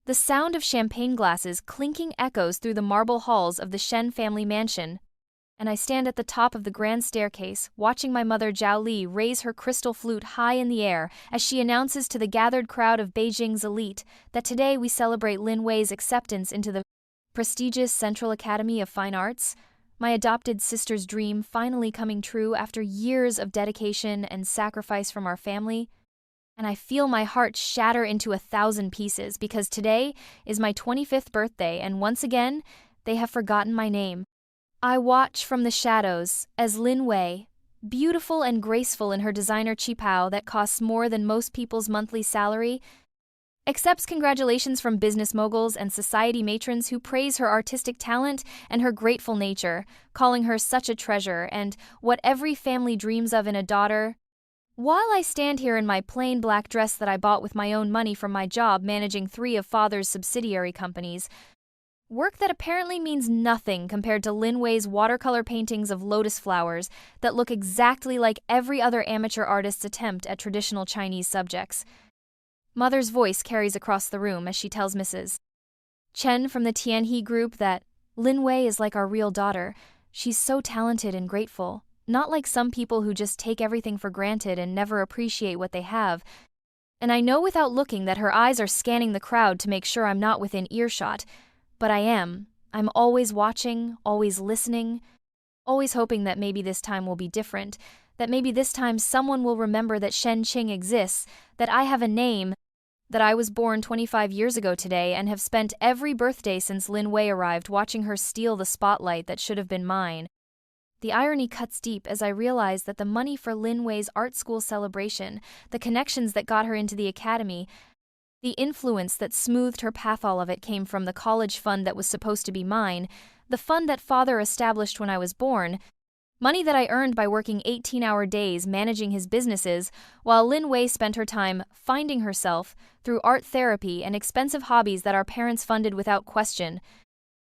The sound of champagne glasses clinking echoes through the marble halls of the Shen family mansion, and I stand at the top of the grand staircase, watching my mother Zhao Li raise her crystal flute high in the air as she announces to the gathered crowd of Beijing's elite that today we celebrate Lin Wei's acceptance into the prestigious Central Academy of Fine Arts, my adopted sister's dream finally coming true after years of dedication and sacrifice from our family. And I feel my heart shatter into 1,000 pieces because today is my 25th birthday and once again, they have forgotten my name. I watch from the shadows as Lin Wei, beautiful and graceful in her designer qipao that costs more than most people's monthly salary, accepts congratulations from business moguls and society matrons who praise her artistic talent and her grateful nature, calling her such a treasure and what every family dreams of in a daughter. While I stand here in my plain black dress that I bought with my own money from my job managing 3 of father's subsidiary companies, work that apparently means nothing compared to Lin Wei's watercolor paintings of lotus flowers that look exactly like every other amateur artist's attempt at traditional Chinese subjects. Mother's voice carries across the room as she tells Mrs. Chen from the Tianhe group that Lin Wei is like our real daughter. She's so talented and grateful, not like some people who just take everything for granted and never appreciate what they have. And I know without looking that her eyes are scanning the crowd to make sure I'm not within earshot, but I am. I'm always watching, always listening, always hoping that maybe this time will be different, that maybe this time someone will remember that Shen Qing exists, that I have a name, that I was born 25 years ago today and have spent every birthday since Lin Wei arrived watching her steal the spotlight that should have been mine. The irony cuts deep as I realize that the money for Lin Wei's art school celebration, the connections that got her into the academy, the influence that smoothed her path, all of it came from the college fund that was supposed to be mine, the fund that father established when I was born, money that I earned by working 18-hour days managing his businesses, while Lin Wei spent her time finding herself through art therapy and expensive hobbies that our parents funded without question,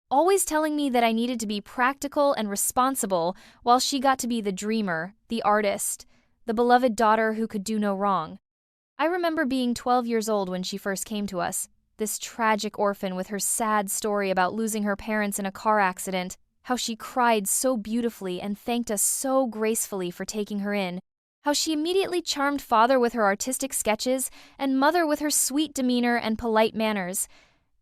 always telling me that I needed to be practical and responsible while she got to be the dreamer, the artist, the beloved daughter who could do no wrong. I remember being 12 years old when she first came to us, this tragic orphan with her sad story about losing her parents in a car accident, how she cried so beautifully and thanked us so gracefully for taking her in, how she immediately charmed father with her artistic sketches and mother with her sweet demeanor and polite manners.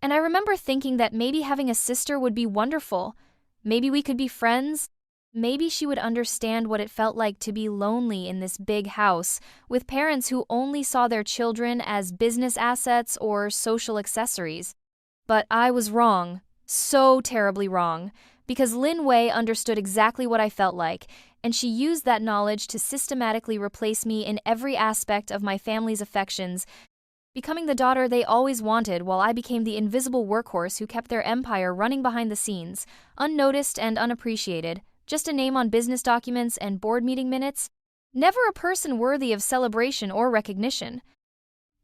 And I remember thinking that maybe having a sister would be wonderful. Maybe we could be friends. Maybe she would understand what it felt like to be lonely in this big house, with parents who only saw their children as business assets or social accessories. But I was wrong, so terribly wrong, because Lin Wei understood exactly what I felt like, and she used that knowledge to systematically replace me in every aspect of my family's affections, becoming the daughter they always wanted while I became the invisible workhorse who kept their empire running behind the scenes, unnoticed and unappreciated. Just a name on business documents and board meeting minutes, never a person worthy of celebration or recognition.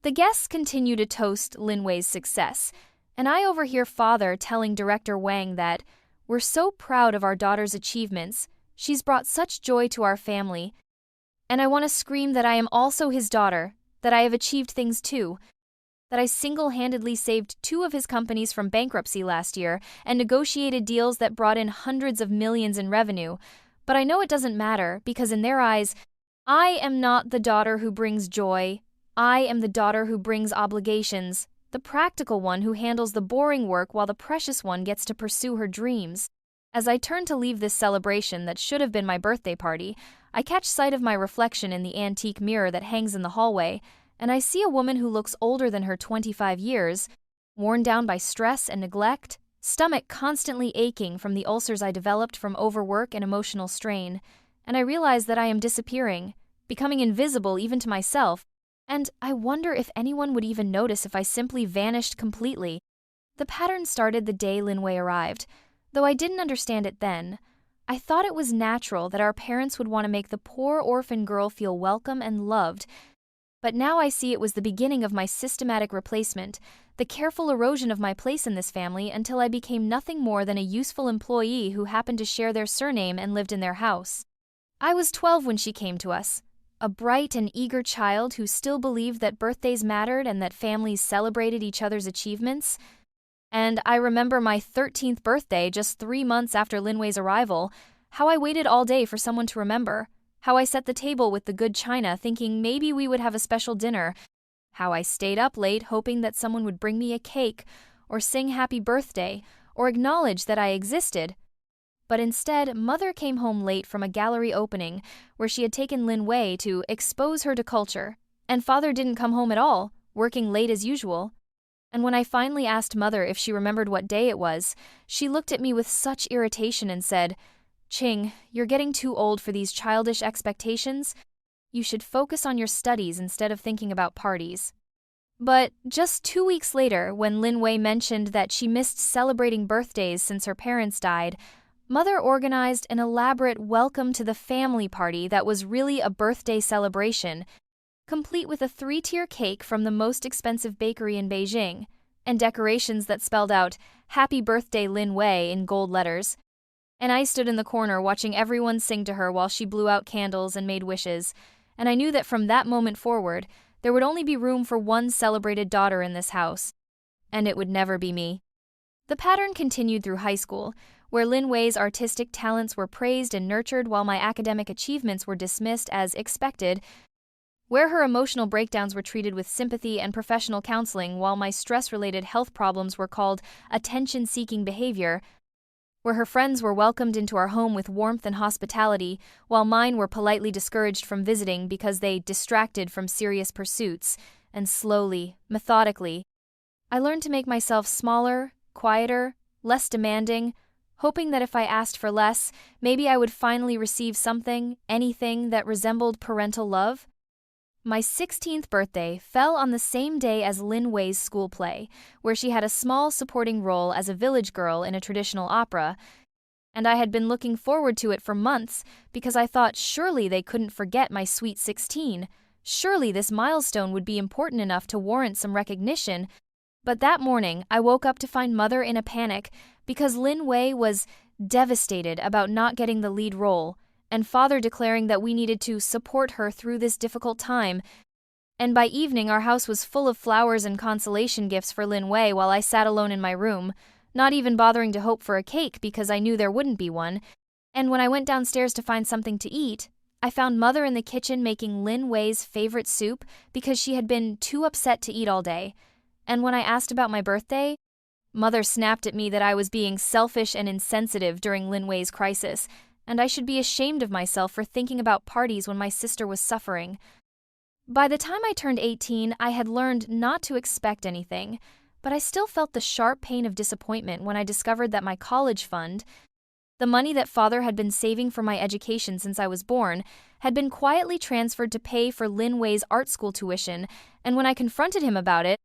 The guests continue to toast Lin Wei's success, and I overhear father telling director Wang that, "We're so proud of our daughter's achievements, she's brought such joy to our family," and I want to scream that I am also his daughter, that I have achieved things too, that I single-handedly saved 2 of his companies from bankruptcy last year and negotiated deals that brought in hundreds of millions in revenue. But I know it doesn't matter because in their eyes, I am not the daughter who brings joy. I am the daughter who brings obligations, the practical one who handles the boring work while the precious one gets to pursue her dreams. As I turn to leave this celebration that should have been my birthday party, I catch sight of my reflection in the antique mirror that hangs in the hallway, and I see a woman who looks older than her 25 years, worn down by stress and neglect, stomach constantly aching from the ulcers I developed from overwork and emotional strain, and I realize that I am disappearing, becoming invisible even to myself, and I wonder if anyone would even notice if I simply vanished completely. The pattern started the day Lin Wei arrived, though I didn't understand it then. I thought it was natural that our parents would want to make the poor orphan girl feel welcome and loved, but now I see it was the beginning of my systematic replacement, the careful erosion of my place in this family until I became nothing more than a useful employee who happened to share their surname and lived in their house. I was 12 when she came to us. a bright and eager child who still believed that birthdays mattered and that families celebrated each other's achievements. And I remember my 13th birthday just 3 months after Linway's arrival, how I waited all day for someone to remember, how I set the table with the good china thinking maybe we would have a special dinner, how I stayed up late hoping that someone would bring me a cake or sing happy birthday or acknowledge that I existed. But instead, Mother came home late from a gallery opening where she had taken Linway to expose her to culture, and Father didn't come home at all, working late as usual. And when I finally asked Mother if she remembered what day it was, she looked at me with such irritation and said, "Ching, you're getting too old for these childish expectations. You should focus on your studies instead of thinking about parties." But just 2 weeks later, when Linway mentioned that she missed celebrating birthdays since her parents died, Mother organized an elaborate welcome to the family party that was really a birthday celebration, complete with a 3-tier cake from the most expensive bakery in Beijing, and decorations that spelled out, "Happy Birthday Linway" in gold letters. And I stood in the corner watching everyone sing to her while she blew out candles and made wishes, and I knew that from that moment forward, there would only be room for one celebrated daughter in this house, and it would never be me. The pattern continued through high school, where Linway's artistic talents were praised and nurtured while my academic achievements were dismissed as expected, where her emotional breakdowns were treated with sympathy and professional counseling while my stress-related health problems were called attention-seeking behavior, where her friends were welcomed into our home with warmth and hospitality, while mine were politely discouraged from visiting because they distracted from serious pursuits, and slowly, methodically, I learned to make myself smaller, quieter, less demanding, hoping that if I asked for less, maybe I would finally receive something, anything that resembled parental love. My 16th birthday fell on the same day as Linway's school play, where she had a small supporting role as a village girl in a traditional opera, and I had been looking forward to it for months because I thought surely they couldn't forget my sweet 16. Surely this milestone would be important enough to warrant some recognition. But that morning, I woke up to find Mother in a panic because Linway was devastated about not getting the lead role, and Father declaring that we needed to support her through this difficult time. And by evening, our house was full of flowers and consolation gifts for Linway while I sat alone in my room, not even bothering to hope for a cake because I knew there wouldn't be one. And when I went downstairs to find something to eat, I found Mother in the kitchen making Linway's favorite soup because she had been too upset to eat all day. And when I asked about my birthday, Mother snapped at me that I was being selfish and insensitive during Linway's crisis, and I should be ashamed of myself for thinking about parties when my sister was suffering. By the time I turned 18, I had learned not to expect anything, but I still felt the sharp pain of disappointment when I discovered that my college fund, the money that Father had been saving for my education since I was born, had been quietly transferred to pay for Linway's art school tuition, and when I confronted him about it,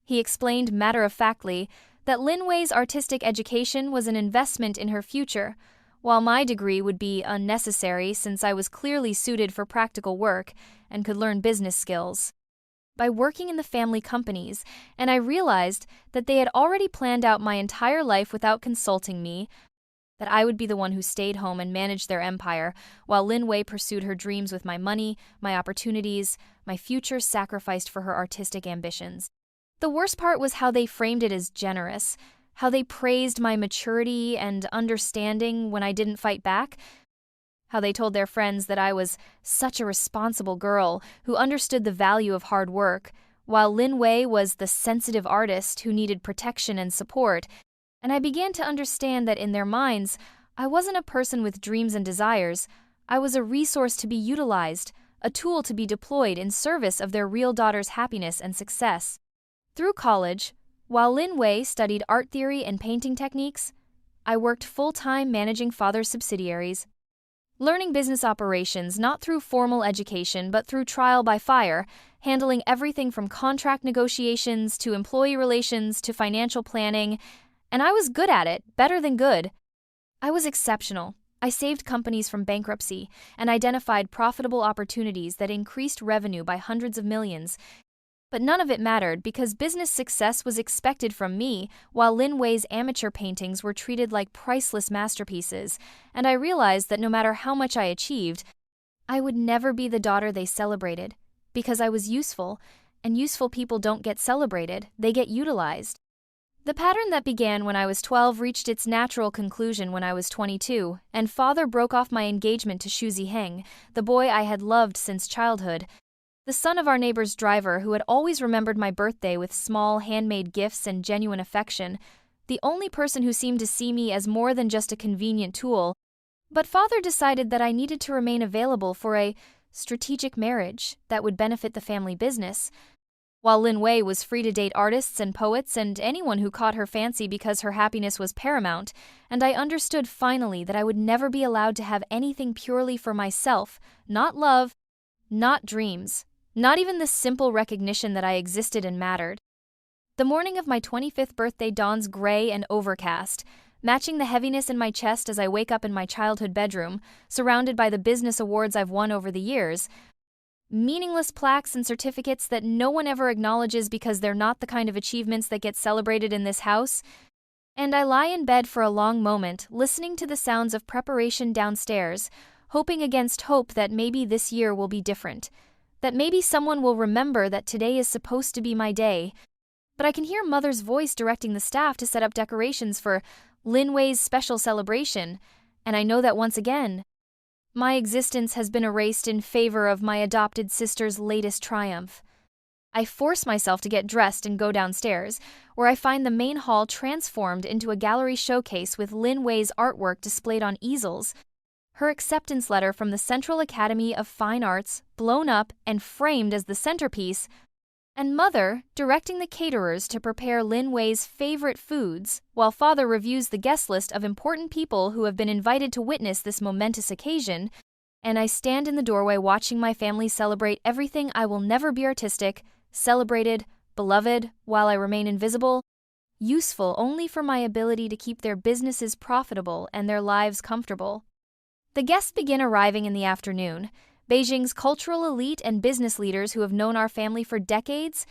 he explained matter-of-factly that Linway's artistic education was an investment in her future, while my degree would be unnecessary since I was clearly suited for practical work and could learn business skills. By working in the family companies, and I realized that they had already planned out my entire life without consulting me, that I would be the one who stayed home and managed their empire, while Linway pursued her dreams with my money, my opportunities, my future sacrificed for her artistic ambitions. The worst part was how they framed it as generous, how they praised my maturity and understanding when I didn't fight back, how they told their friends that I was such a responsible girl who understood the value of hard work, while Linway was the sensitive artist who needed protection and support, and I began to understand that in their minds, I wasn't a person with dreams and desires. I was a resource to be utilized, a tool to be deployed in service of their real daughter's happiness and success. Through college, while Linway studied art theory and painting techniques, I worked full-time managing Father's subsidiaries, learning business operations not through formal education but through trial by fire, handling everything from contract negotiations to employee relations to financial planning, and I was good at it, better than good. I was exceptional. I saved companies from bankruptcy and identified profitable opportunities that increased revenue by hundreds of millions. But none of it mattered because business success was expected from me, while Linway's amateur paintings were treated like priceless masterpieces, and I realized that no matter how much I achieved, I would never be the daughter they celebrated, because I was useful, and useful people don't get celebrated, they get utilized. The pattern that began when I was 12 reached its natural conclusion when I was 22, and father broke off my engagement to Shu Ziheng, the boy I had loved since childhood, the son of our neighbor's driver who had always remembered my birthday with small handmade gifts and genuine affection, the only person who seemed to see me as more than just a convenient tool. But father decided that I needed to remain available for a strategic marriage that would benefit the family business. While Lin Wei was free to date artists and poets and anyone who caught her fancy because her happiness was paramount, and I understood finally that I would never be allowed to have anything purely for myself, not love, not dreams, not even the simple recognition that I existed and mattered. The morning of my 25th birthday dawns gray and overcast, matching the heaviness in my chest as I wake up in my childhood bedroom, surrounded by the business awards I've won over the years. Meaningless plaques and certificates that no one ever acknowledges because they're not the kind of achievements that get celebrated in this house. And I lie in bed for a long moment, listening to the sounds of preparation downstairs, hoping against hope that maybe this year will be different, that maybe someone will remember that today is supposed to be my day. But I can hear Mother's voice directing the staff to set up decorations for Lin Wei's special celebration, and I know that once again, my existence has been erased in favor of my adopted sister's latest triumph. I force myself to get dressed and go downstairs, where I find the main hall transformed into a gallery showcase with Lin Wei's artwork displayed on easels, her acceptance letter from the Central Academy of Fine Arts blown up and framed as the centerpiece, and Mother directing the caterers to prepare Lin Wei's favorite foods, while Father reviews the guest list of important people who have been invited to witness this momentous occasion, and I stand in the doorway watching my family celebrate everything I will never be: artistic, celebrated, beloved, while I remain invisible, useful only for my ability to keep their businesses profitable and their lives comfortable. The guests begin arriving in the afternoon, Beijing's cultural elite and business leaders who have known our family for decades,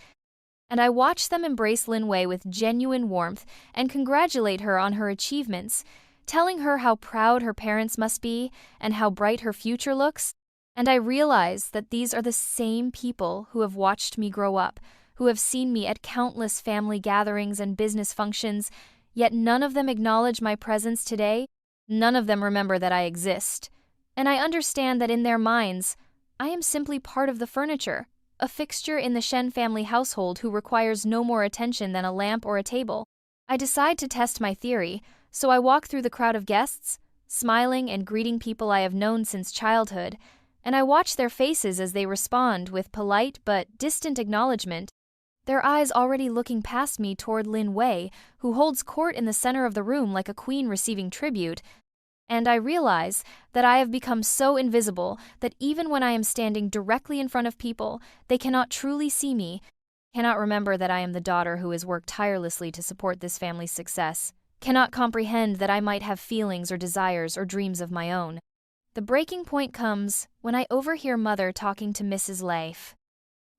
and I watch them embrace Lin Wei with genuine warmth and congratulate her on her achievements, telling her how proud her parents must be and how bright her future looks. And I realize that these are the same people who have watched me grow up, who have seen me at countless family gatherings and business functions, yet none of them acknowledge my presence today. None of them remember that I exist. And I understand that in their minds, I am simply part of the furniture, a fixture in the Shen family household who requires no more attention than a lamp or a table. I decide to test my theory, so I walk through the crowd of guests, smiling and greeting people I have known since childhood, and I watch their faces as they respond with polite but distant acknowledgement, their eyes already looking past me toward Lin Wei, who holds court in the center of the room like a queen receiving tribute. And I realize that I have become so invisible that even when I am standing directly in front of people, they cannot truly see me, cannot remember that I am the daughter who has worked tirelessly to support this family's success, cannot comprehend that I might have feelings or desires or dreams of my own. The breaking point comes when I overhear Mother talking to Mrs. Leif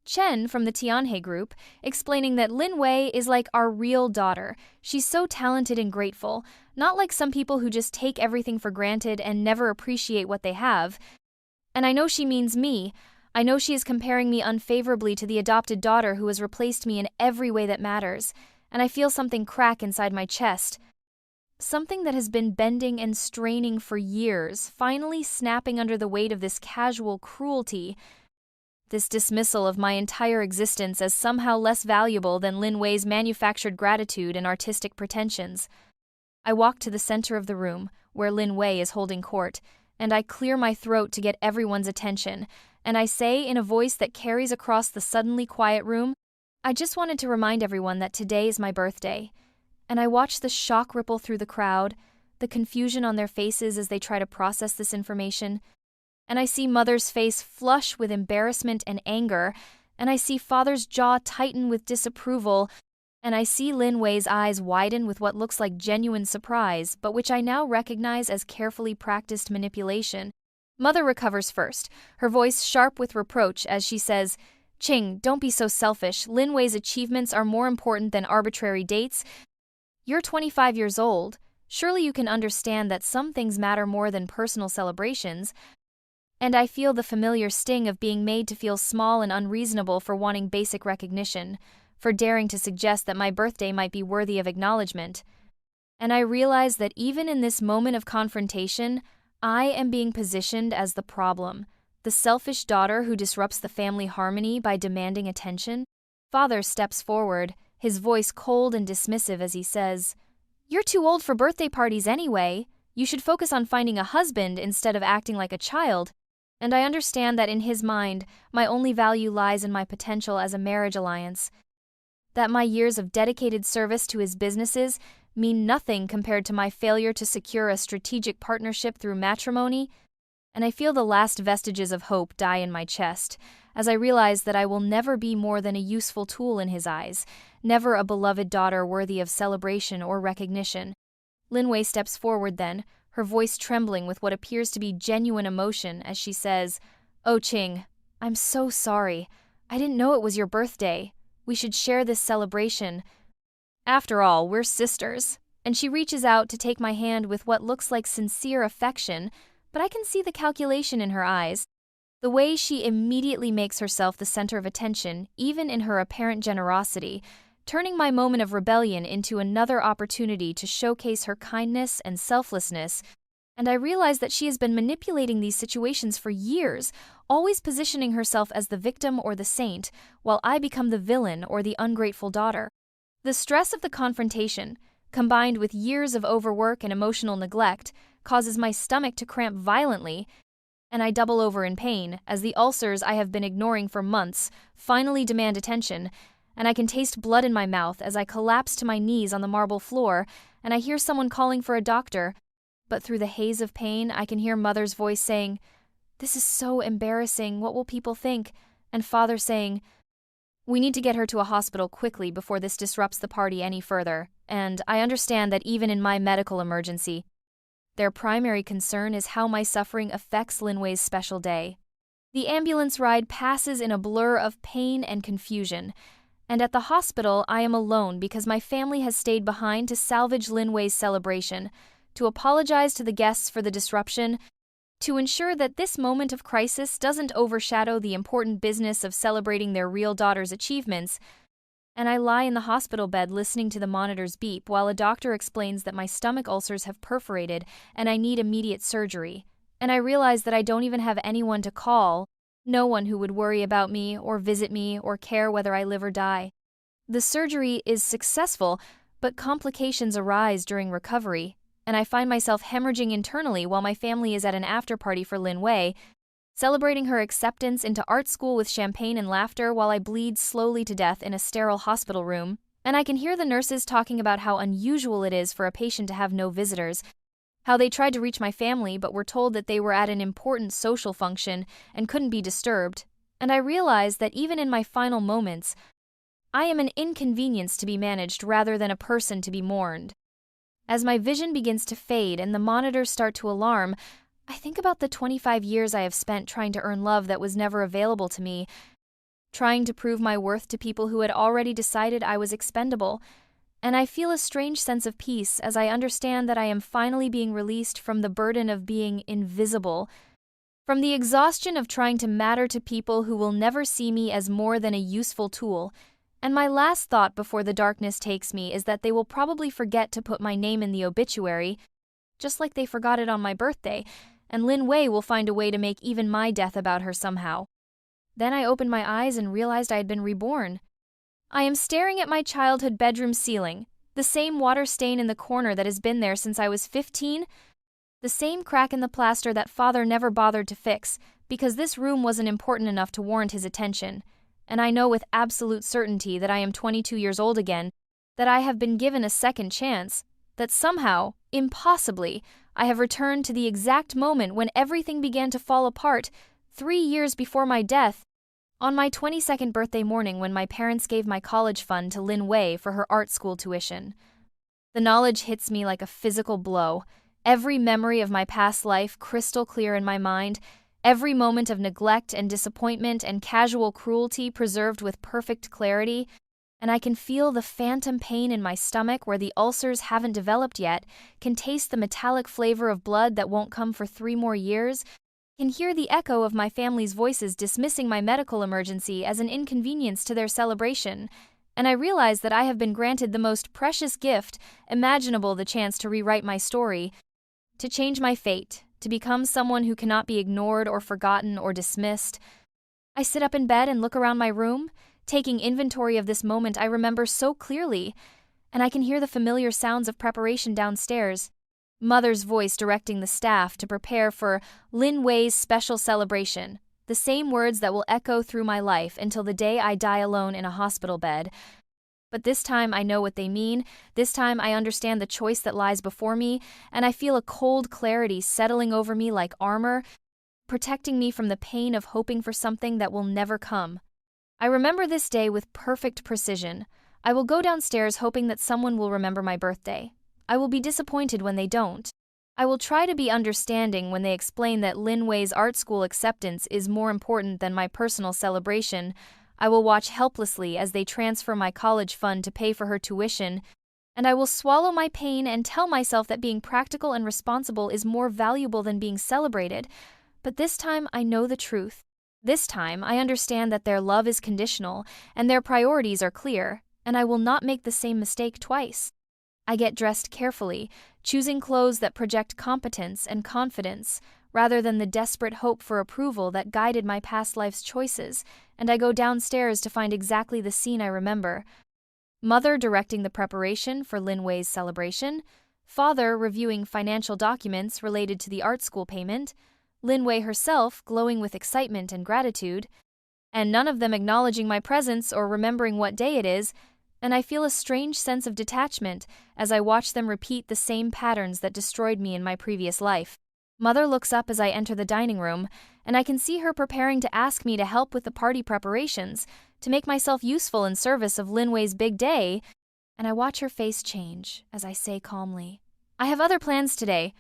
Chen from the Tianhe group, explaining that Lin Wei is like our real daughter. She's so talented and grateful, not like some people who just take everything for granted and never appreciate what they have. And I know she means me. I know she is comparing me unfavorably to the adopted daughter who has replaced me in every way that matters, and I feel something crack inside my chest. Something that has been bending and straining for years, finally snapping under the weight of this casual cruelty. This dismissal of my entire existence as somehow less valuable than Lin Wei's manufactured gratitude and artistic pretensions. I walk to the center of the room, where Lin Wei is holding court, and I clear my throat to get everyone's attention, and I say in a voice that carries across the suddenly quiet room, I just wanted to remind everyone that today is my birthday. And I watch the shock ripple through the crowd, the confusion on their faces as they try to process this information, and I see Mother's face flush with embarrassment and anger, and I see Father's jaw tighten with disapproval, and I see Lin Wei's eyes widen with what looks like genuine surprise, but which I now recognize as carefully practiced manipulation. Mother recovers first, her voice sharp with reproach as she says, "Ching, don't be so selfish. Lin Wei's achievements are more important than arbitrary dates. You're 25 years old. Surely you can understand that some things matter more than personal celebrations." And I feel the familiar sting of being made to feel small and unreasonable for wanting basic recognition, for daring to suggest that my birthday might be worthy of acknowledgement. And I realize that even in this moment of confrontation, I am being positioned as the problem, the selfish daughter who disrupts the family harmony by demanding attention. Father steps forward, his voice cold and dismissive as he says, "You're too old for birthday parties anyway. You should focus on finding a husband instead of acting like a child." And I understand that in his mind, my only value lies in my potential as a marriage alliance, that my years of dedicated service to his businesses mean nothing compared to my failure to secure a strategic partnership through matrimony, and I feel the last vestiges of hope die in my chest, as I realize that I will never be more than a useful tool in his eyes, never a beloved daughter worthy of celebration or recognition. Linwei steps forward then, her voice trembling with what appears to be genuine emotion as she says, "Oh Qing, I'm so sorry. I didn't know it was your birthday. We should share this celebration. After all, we're sisters." And she reaches out to take my hand with what looks like sincere affection, but I can see the calculation in her eyes. The way she immediately makes herself the center of attention, even in her apparent generosity, turning my moment of rebellion into another opportunity to showcase her kindness and selflessness. And I realize that she has been manipulating these situations for years, always positioning herself as the victim or the saint, while I become the villain or the ungrateful daughter. The stress of the confrontation, combined with years of overwork and emotional neglect, causes my stomach to cramp violently, and I double over in pain as the ulcers I have been ignoring for months finally demand attention, and I can taste blood in my mouth as I collapse to my knees on the marble floor, and I hear someone calling for a doctor, but through the haze of pain I can hear Mother's voice saying, "This is so embarrassing, what will people think?" and Father saying, "We need to get her to a hospital quickly before this disrupts the party any further," and I understand that even in my medical emergency, their primary concern is how my suffering affects Linwei's special day. The ambulance ride passes in a blur of pain and confusion, and at the hospital I am alone because my family has stayed behind to salvage Linwei's celebration, to apologize to the guests for the disruption, to ensure that this moment of crisis doesn't overshadow the important business of celebrating their real daughter's achievements. And I lie in the hospital bed listening to the monitor's beep while a doctor explains that my stomach ulcers have perforated and I need immediate surgery. And I realize that I don't even have anyone to call, no one who would worry about me or visit me or care whether I live or die. The surgery is successful, but complications arise during recovery, and I find myself hemorrhaging internally while my family is at an after-party for Linwei, celebrating her acceptance into art school with champagne and laughter while I bleed slowly to death in a sterile hospital room, and I can hear the nurses talking about how unusual it is for a patient to have no visitors, how they tried to reach my family but were told that they were at an important social function and couldn't be disturbed, and I realize that even in my final moments, I am an inconvenience to be managed rather than a person to be mourned. As my vision begins to fade and the monitors start to alarm, I think about the 25 years I have spent trying to earn love that was never available to me, trying to prove my worth to people who had already decided I was expendable, and I feel a strange sense of peace as I understand that I am finally being released from the burden of being invisible, from the exhaustion of trying to matter to people who will never see me as more than a useful tool. And my last thought before the darkness takes me is that they will probably forget to put my name in the obituary, just like they forgot it on my birthday, and Linwei will find a way to make even my death about her somehow. Then I opened my eyes and realized I had been reborn. I am staring at my childhood bedroom ceiling, the same water stain in the corner that has been there since I was 15, the same crack in the plaster that Father never bothered to fix, because this room wasn't important enough to warrant his attention. And I know with absolute certainty that I am 22 years old again, that I have been given a second chance, that somehow, impossibly, I have returned to the exact moment when everything began to fall apart, 3 years before my death, on my 22nd birthday morning when my parents gave my college fund to Linwei for her art school tuition. The knowledge hits me like a physical blow, every memory of my past life crystal clear in my mind, every moment of neglect and disappointment and casual cruelty preserved with perfect clarity, and I can feel the phantom pain in my stomach where the ulcers haven't developed yet, can taste the metallic flavor of blood that won't come for 3 more years, Can hear the echo of my family's voices dismissing my medical emergency as an inconvenience to their celebration, and I realize that I have been granted the most precious gift imaginable, the chance to rewrite my story, to change my fate, to become someone who cannot be ignored or forgotten or dismissed. I sit up in bed and look around my room, taking inventory of this moment I remember so clearly, and I can hear the familiar sounds of preparation downstairs. Mother's voice directing the staff to prepare for Lin Wei's special celebration, the same words that will echo through my life until the day I die alone in a hospital bed. But this time I know what they mean, this time I understand the choice that lies before me, and I feel a cold clarity settling over me like armor, protecting me from the pain of hoping for something that will never come. I remember this day with perfect precision. I will go downstairs hoping that someone will remember my birthday. I will be disappointed when they don't. I will try to be understanding when they explain that Lin Wei's art school acceptance is more important than my personal celebration. I will watch helplessly as they transfer my college fund to pay for her tuition, and I will swallow my pain and tell myself that being practical and responsible is more valuable than being celebrated. But this time I know the truth. This time I understand that their love is conditional and their priorities are clear, and I will not make the same mistake twice. I get dressed carefully, choosing clothes that project competence and confidence, rather than the desperate hope for approval that guided my past life's choices, and I go downstairs to find exactly the scene I remember. Mother directing the preparation for Lin Wei's celebration, father reviewing financial documents related to the art school payment, Lin Wei herself glowing with excitement and gratitude, and none of them acknowledging my presence or remembering what day it is, and I feel a strange sense of detachment as I watch them repeat the same patterns that destroyed me in my previous life. Mother looks up as I enter the dining room, and I can see her preparing to ask me to help with the party preparations, to make myself useful in service of Lin Wei's big day, and I watch her face change as I say calmly, "I have other plans today.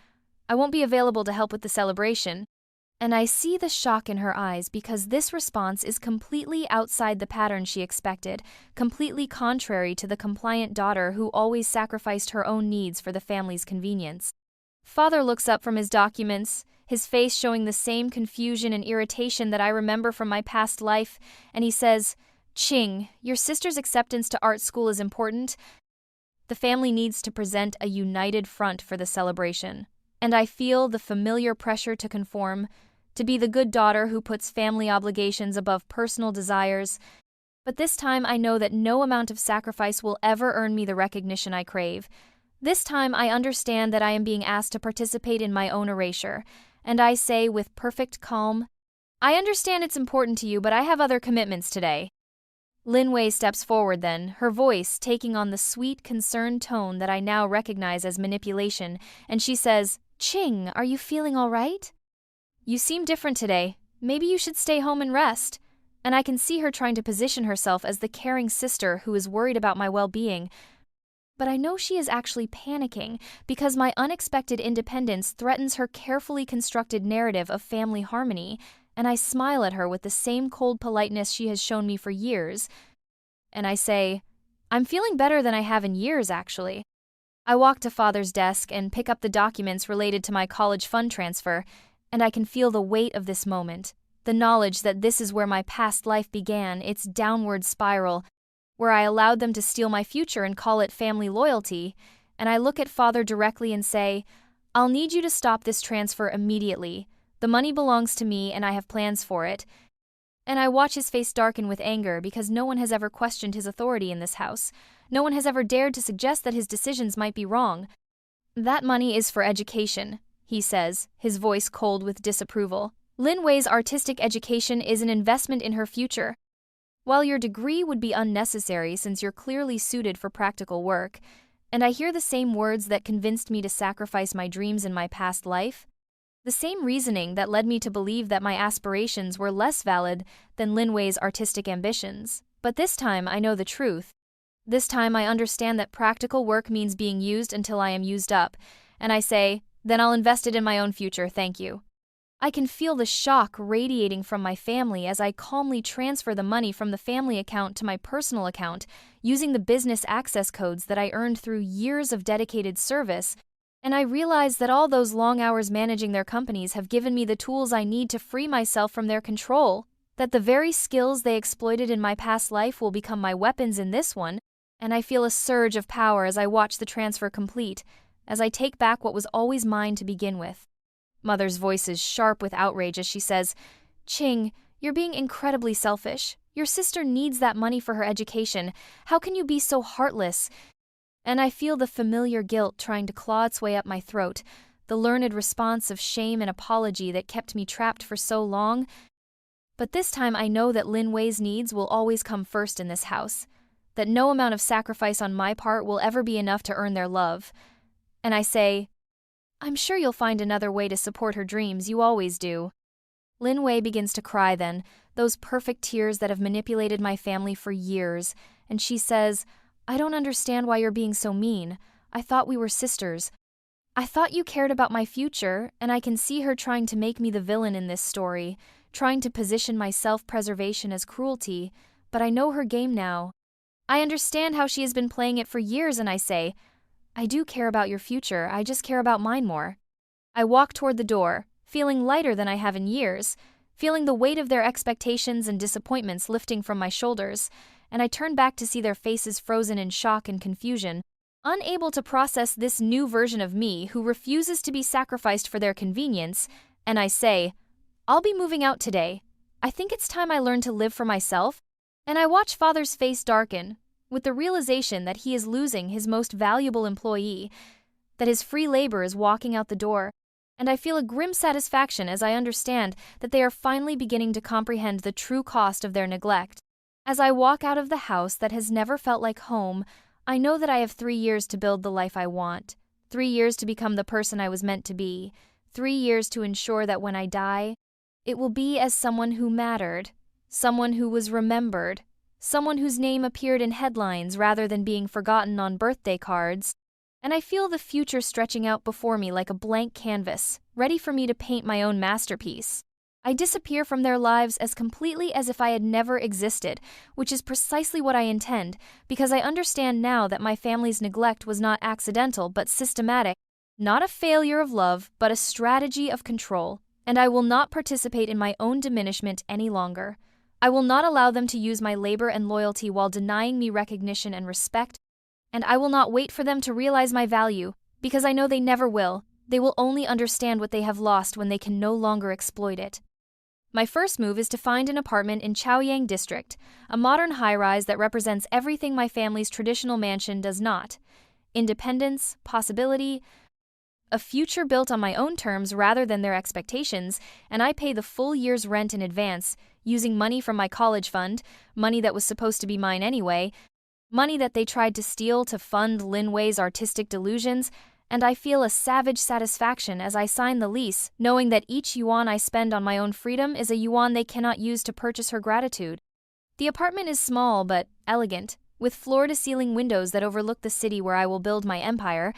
I won't be available to help with the celebration." And I see the shock in her eyes because this response is completely outside the pattern she expected, completely contrary to the compliant daughter who always sacrificed her own needs for the family's convenience. Father looks up from his documents, his face showing the same confusion and irritation that I remember from my past life, and he says, "Ching, your sister's acceptance to art school is important. The family needs to present a united front for the celebration." And I feel the familiar pressure to conform, to be the good daughter who puts family obligations above personal desires. But this time I know that no amount of sacrifice will ever earn me the recognition I crave. This time I understand that I am being asked to participate in my own erasure, and I say with perfect calm, "I understand it's important to you, but I have other commitments today." Lin Wei steps forward then, her voice taking on the sweet, concerned tone that I now recognize as manipulation, and she says, "Ching, are you feeling all right? You seem different today. Maybe you should stay home and rest." And I can see her trying to position herself as the caring sister who is worried about my well-being. But I know she is actually panicking because my unexpected independence threatens her carefully constructed narrative of family harmony, and I smile at her with the same cold politeness she has shown me for years. And I say, "I'm feeling better than I have in years, actually." I walk to Father's desk and pick up the documents related to my college fund transfer, and I can feel the weight of this moment, the knowledge that this is where my past life began, its downward spiral, where I allowed them to steal my future and call it family loyalty, and I look at Father directly and say, "I'll need you to stop this transfer immediately. The money belongs to me and I have plans for it." And I watch his face darken with anger because no one has ever questioned his authority in this house. No one has ever dared to suggest that his decisions might be wrong. "That money is for education," he says, his voice cold with disapproval. "Lin Wei's artistic education is an investment in her future. While your degree would be unnecessary since you're clearly suited for practical work," and I hear the same words that convinced me to sacrifice my dreams in my past life, the same reasoning that led me to believe that my aspirations were less valid than Lin Wei's artistic ambitions. But this time I know the truth. This time I understand that practical work means being used until I am used up, and I say, "Then I'll invest it in my own future, thank you." I can feel the shock radiating from my family as I calmly transfer the money from the family account to my personal account, using the business access codes that I earned through years of dedicated service, And I realize that all those long hours managing their companies have given me the tools I need to free myself from their control, that the very skills they exploited in my past life will become my weapons in this one, and I feel a surge of power as I watch the transfer complete, as I take back what was always mine to begin with. Mother's voice is sharp with outrage as she says, "Ching, you're being incredibly selfish. Your sister needs that money for her education. How can you be so heartless?" And I feel the familiar guilt trying to claw its way up my throat, the learned response of shame and apology that kept me trapped for so long. But this time I know that Lin Wei's needs will always come first in this house, that no amount of sacrifice on my part will ever be enough to earn their love. And I say, "I'm sure you'll find another way to support her dreams, you always do." Lin Wei begins to cry then, those perfect tears that have manipulated my family for years, and she says, "I don't understand why you're being so mean. I thought we were sisters. I thought you cared about my future," and I can see her trying to make me the villain in this story, trying to position my self-preservation as cruelty, but I know her game now. I understand how she has been playing it for years, and I say, "I do care about your future, I just care about mine more." I walk toward the door, feeling lighter than I have in years, feeling the weight of their expectations and disappointments lifting from my shoulders, and I turn back to see their faces frozen in shock and confusion, unable to process this new version of me who refuses to be sacrificed for their convenience, and I say, "I'll be moving out today. I think it's time I learned to live for myself." And I watch Father's face darken, with the realization that he is losing his most valuable employee, that his free labor is walking out the door, and I feel a grim satisfaction as I understand that they are finally beginning to comprehend the true cost of their neglect. As I walk out of the house that has never felt like home, I know that I have 3 years to build the life I want, 3 years to become the person I was meant to be, 3 years to ensure that when I die, it will be as someone who mattered, someone who was remembered, someone whose name appeared in headlines rather than being forgotten on birthday cards. And I feel the future stretching out before me like a blank canvas, ready for me to paint my own masterpiece. I disappear from their lives as completely as if I had never existed, which is precisely what I intend, because I understand now that my family's neglect was not accidental but systematic, not a failure of love, but a strategy of control, and I will not participate in my own diminishment any longer. I will not allow them to use my labor and loyalty while denying me recognition and respect, and I will not wait for them to realize my value, because I know they never will. They will only understand what they have lost when they can no longer exploit it. My first move is to find an apartment in Chaoyang District, a modern high-rise that represents everything my family's traditional mansion does not. Independence, possibility, a future built on my own terms rather than their expectations, and I pay the full year's rent in advance, using money from my college fund, money that was supposed to be mine anyway, money that they tried to steal to fund Lin Wei's artistic delusions, and I feel a savage satisfaction as I sign the lease, knowing that each yuan I spend on my own freedom is a yuan they cannot use to purchase her gratitude. The apartment is small but elegant, with floor-to-ceiling windows that overlook the city where I will build my empire,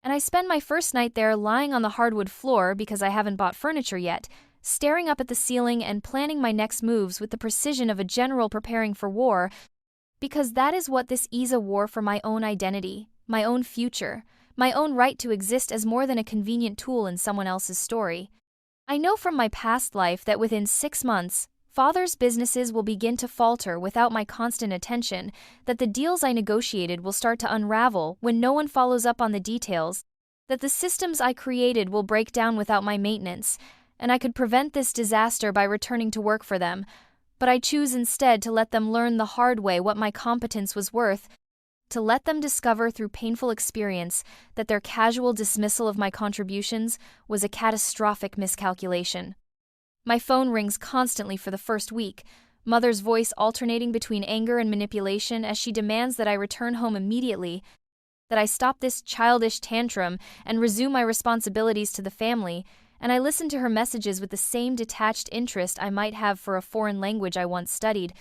and I spend my first night there lying on the hardwood floor because I haven't bought furniture yet, staring up at the ceiling and planning my next moves with the precision of a general preparing for war, because that is what this is, a war for my own identity, my own future, my own right to exist as more than a convenient tool in someone else's story. I know from my past life that within 6 months, Father's businesses will begin to falter without my constant attention, that the deals I negotiated will start to unravel when no one follows up on the details, that the systems I created will break down without my maintenance, and I could prevent this disaster by returning to work for them, but I choose instead to let them learn the hard way what my competence was worth, to let them discover through painful experience that their casual dismissal of my contributions was a catastrophic miscalculation. My phone rings constantly for the first week, Mother's voice alternating between anger and manipulation as she demands that I return home immediately, that I stop this childish tantrum and resume my responsibilities to the family, and I listen to her messages with the same detached interest I might have for a foreign language I once studied,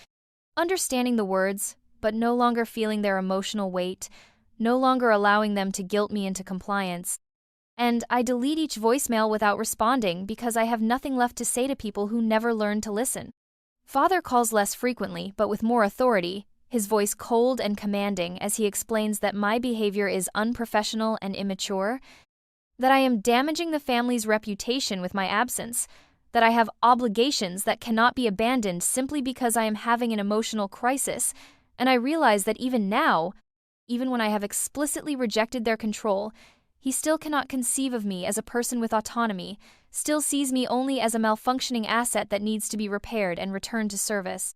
understanding the words, but no longer feeling their emotional weight, no longer allowing them to guilt me into compliance. And I delete each voicemail without responding because I have nothing left to say to people who never learned to listen. Father calls less frequently, but with more authority, his voice cold and commanding as he explains that my behavior is unprofessional and immature, that I am damaging the family's reputation with my absence, that I have obligations that cannot be abandoned simply because I am having an emotional crisis, and I realize that even now, even when I have explicitly rejected their control, he still cannot conceive of me as a person with autonomy, still sees me only as a malfunctioning asset that needs to be repaired and returned to service.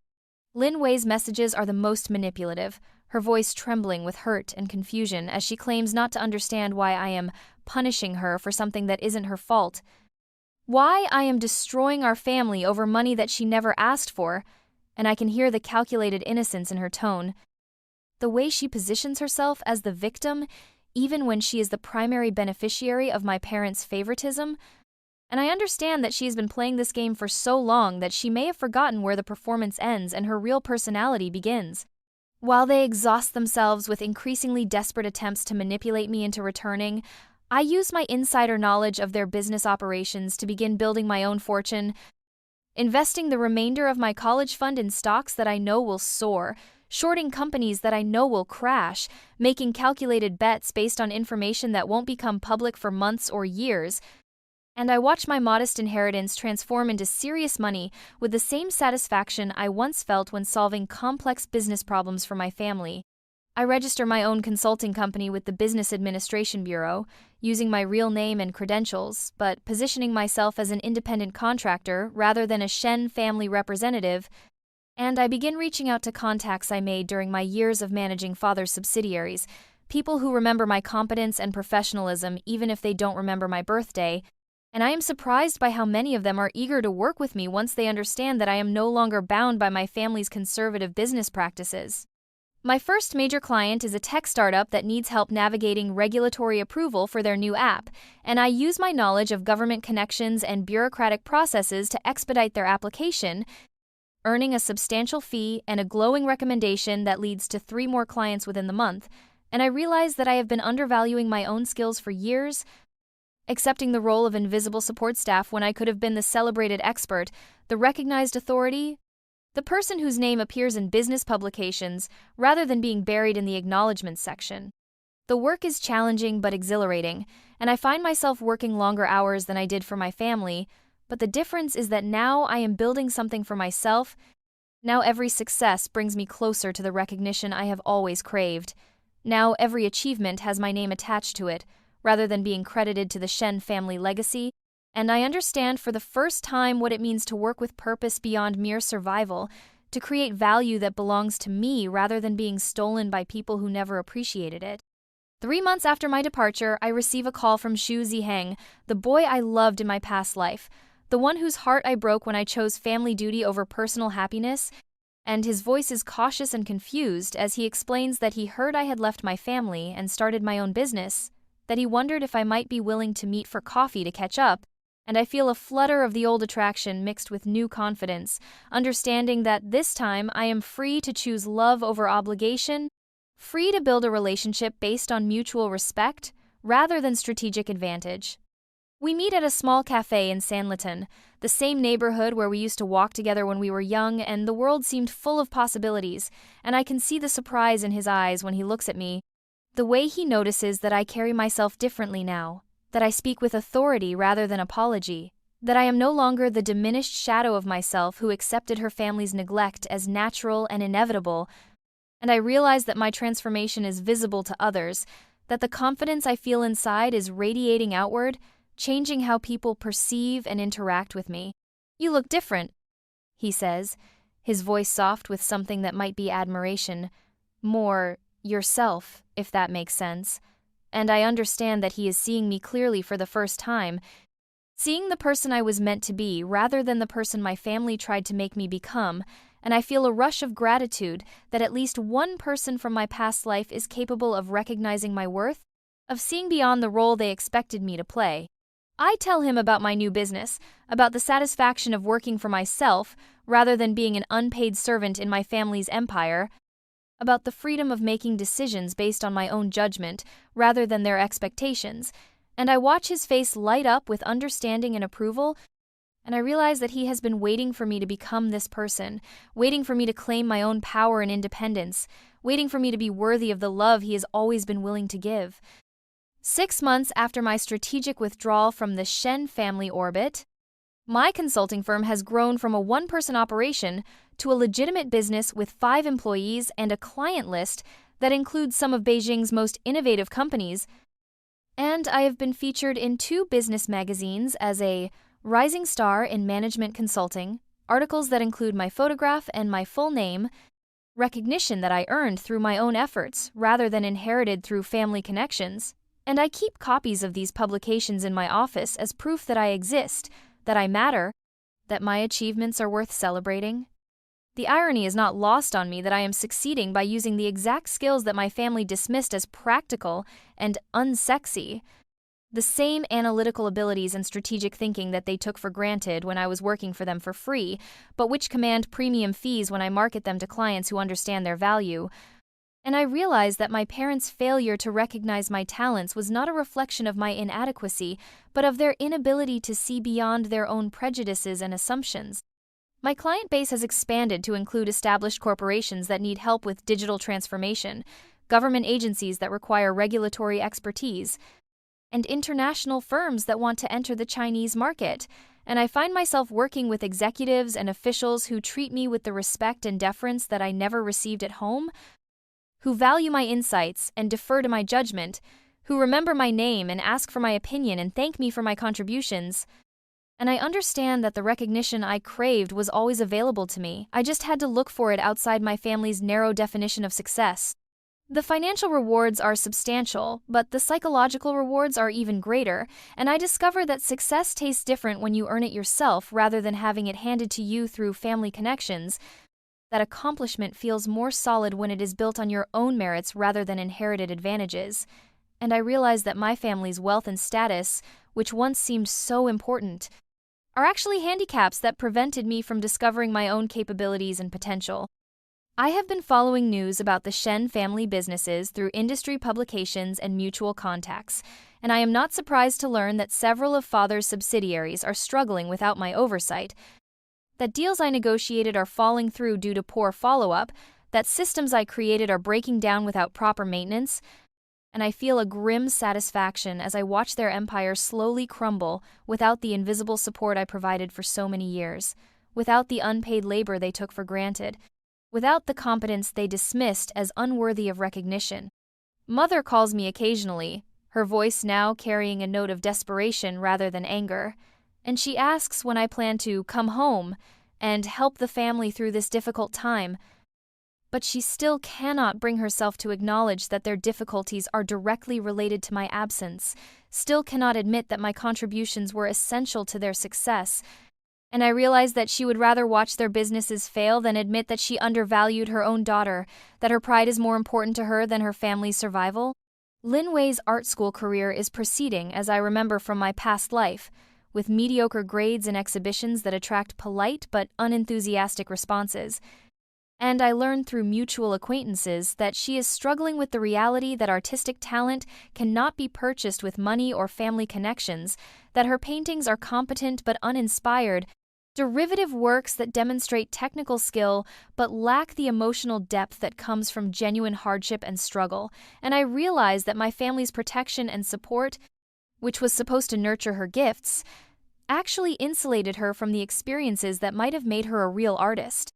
Lin Wei's messages are the most manipulative, her voice trembling with hurt and confusion as she claims not to understand why I am punishing her for something that isn't her fault. Why I am destroying our family over money that she never asked for, and I can hear the calculated innocence in her tone. The way she positions herself as the victim, even when she is the primary beneficiary of my parents' favoritism, and I understand that she has been playing this game for so long that she may have forgotten where the performance ends and her real personality begins. While they exhaust themselves with increasingly desperate attempts to manipulate me into returning, I use my insider knowledge of their business operations to begin building my own fortune, investing the remainder of my college fund in stocks that I know will soar, shorting companies that I know will crash, making calculated bets based on information that won't become public for months or years, and I watch my modest inheritance transform into serious money with the same satisfaction I once felt when solving complex business problems for my family. I register my own consulting company with the Business Administration Bureau, using my real name and credentials, but positioning myself as an independent contractor rather than a Shen family representative, and I begin reaching out to contacts I made during my years of managing father's subsidiaries, people who remember my competence and professionalism even if they don't remember my birthday, and I am surprised by how many of them are eager to work with me once they understand that I am no longer bound by my family's conservative business practices. My first major client is a tech startup that needs help navigating regulatory approval for their new app, and I use my knowledge of government connections and bureaucratic processes to expedite their application, earning a substantial fee and a glowing recommendation that leads to 3 more clients within the month, and I realize that I have been undervaluing my own skills for years, accepting the role of invisible support staff when I could have been the celebrated expert, the recognized authority, the person whose name appears in business publications rather than being buried in the acknowledgments section. The work is challenging but exhilarating, and I find myself working longer hours than I did for my family, but the difference is that now I am building something for myself. Now every success brings me closer to the recognition I have always craved. Now every achievement has my name attached to it, rather than being credited to the Shen family legacy, and I understand for the first time what it means to work with purpose beyond mere survival, to create value that belongs to me rather than being stolen by people who never appreciated it. 3 months after my departure, I receive a call from Xu Ziheng, the boy I loved in my past life, the one whose heart I broke when I chose family duty over personal happiness, and his voice is cautious and confused as he explains that he heard I had left my family and started my own business, that he wondered if I might be willing to meet for coffee to catch up, and I feel a flutter of the old attraction mixed with new confidence, understanding that this time I am free to choose love over obligation, free to build a relationship based on mutual respect rather than strategic advantage. We meet at a small cafe in Sanlitun, the same neighborhood where we used to walk together when we were young, and the world seemed full of possibilities, and I can see the surprise in his eyes when he looks at me, the way he notices that I carry myself differently now, that I speak with authority rather than apology, that I am no longer the diminished shadow of myself who accepted her family's neglect as natural and inevitable, and I realize that my transformation is visible to others, that the confidence I feel inside is radiating outward, changing how people perceive and interact with me. "You look different," he says, his voice soft with something that might be admiration, more yourself, if that makes sense. And I understand that he is seeing me clearly for the first time, seeing the person I was meant to be rather than the person my family tried to make me become, and I feel a rush of gratitude that at least one person from my past life is capable of recognizing my worth, of seeing beyond the role they expected me to play. I tell him about my new business, about the satisfaction of working for myself rather than being an unpaid servant in my family's empire, about the freedom of making decisions based on my own judgment rather than their expectations, and I watch his face light up with understanding and approval, and I realize that he has been waiting for me to become this person, waiting for me to claim my own power and independence, waiting for me to be worthy of the love he has always been willing to give. 6 months after my strategic withdrawal from the Shen family orbit, my consulting firm has grown from a one-person operation to a legitimate business with 5 employees and a client list that includes some of Beijing's most innovative companies, and I have been featured in 2 business magazines as a rising star in management consulting, articles that include my photograph and my full name, recognition that I earned through my own efforts rather than inherited through family connections, and I keep copies of these publications in my office as proof that I exist, that I matter, that my achievements are worth celebrating. The irony is not lost on me that I am succeeding by using the exact skills that my family dismissed as practical and unsexy, the same analytical abilities and strategic thinking that they took for granted when I was working for them for free, but which command premium fees when I market them to clients who understand their value. And I realized that my parents' failure to recognize my talents was not a reflection of my inadequacy, but of their inability to see beyond their own prejudices and assumptions. My client base has expanded to include established corporations that need help with digital transformation, government agencies that require regulatory expertise, and international firms that want to enter the Chinese market. And I find myself working with executives and officials who treat me with the respect and deference that I never received at home, who value my insights and defer to my judgment, who remember my name and ask for my opinion and thank me for my contributions. And I understand that the recognition I craved was always available to me. I just had to look for it outside my family's narrow definition of success. The financial rewards are substantial, but the psychological rewards are even greater, and I discover that success tastes different when you earn it yourself rather than having it handed to you through family connections. That accomplishment feels more solid when it is built on your own merits rather than inherited advantages. And I realize that my family's wealth and status, which once seemed so important, are actually handicaps that prevented me from discovering my own capabilities and potential. I have been following news about the Shen family businesses through industry publications and mutual contacts, and I am not surprised to learn that several of Father's subsidiaries are struggling without my oversight, that deals I negotiated are falling through due to poor follow-up, that systems I created are breaking down without proper maintenance, and I feel a grim satisfaction as I watch their empire slowly crumble without the invisible support I provided for so many years, without the unpaid labor they took for granted, without the competence they dismissed as unworthy of recognition. Mother calls me occasionally, her voice now carrying a note of desperation rather than anger, and she asks when I plan to come home and help the family through this difficult time, but she still cannot bring herself to acknowledge that their difficulties are directly related to my absence, still cannot admit that my contributions were essential to their success, and I realize that she would rather watch their businesses fail than admit that she undervalued her own daughter, that her pride is more important to her than her family's survival. Lin Wei's art school career is proceeding as I remember from my past life, with mediocre grades and exhibitions that attract polite but unenthusiastic responses. And I learned through mutual acquaintances that she is struggling with the reality that artistic talent cannot be purchased with money or family connections, that her paintings are competent but uninspired, derivative works that demonstrate technical skill but lack the emotional depth that comes from genuine hardship and struggle. And I realized that my family's protection and support, which was supposed to nurture her gifts, actually insulated her from the experiences that might have made her a real artist.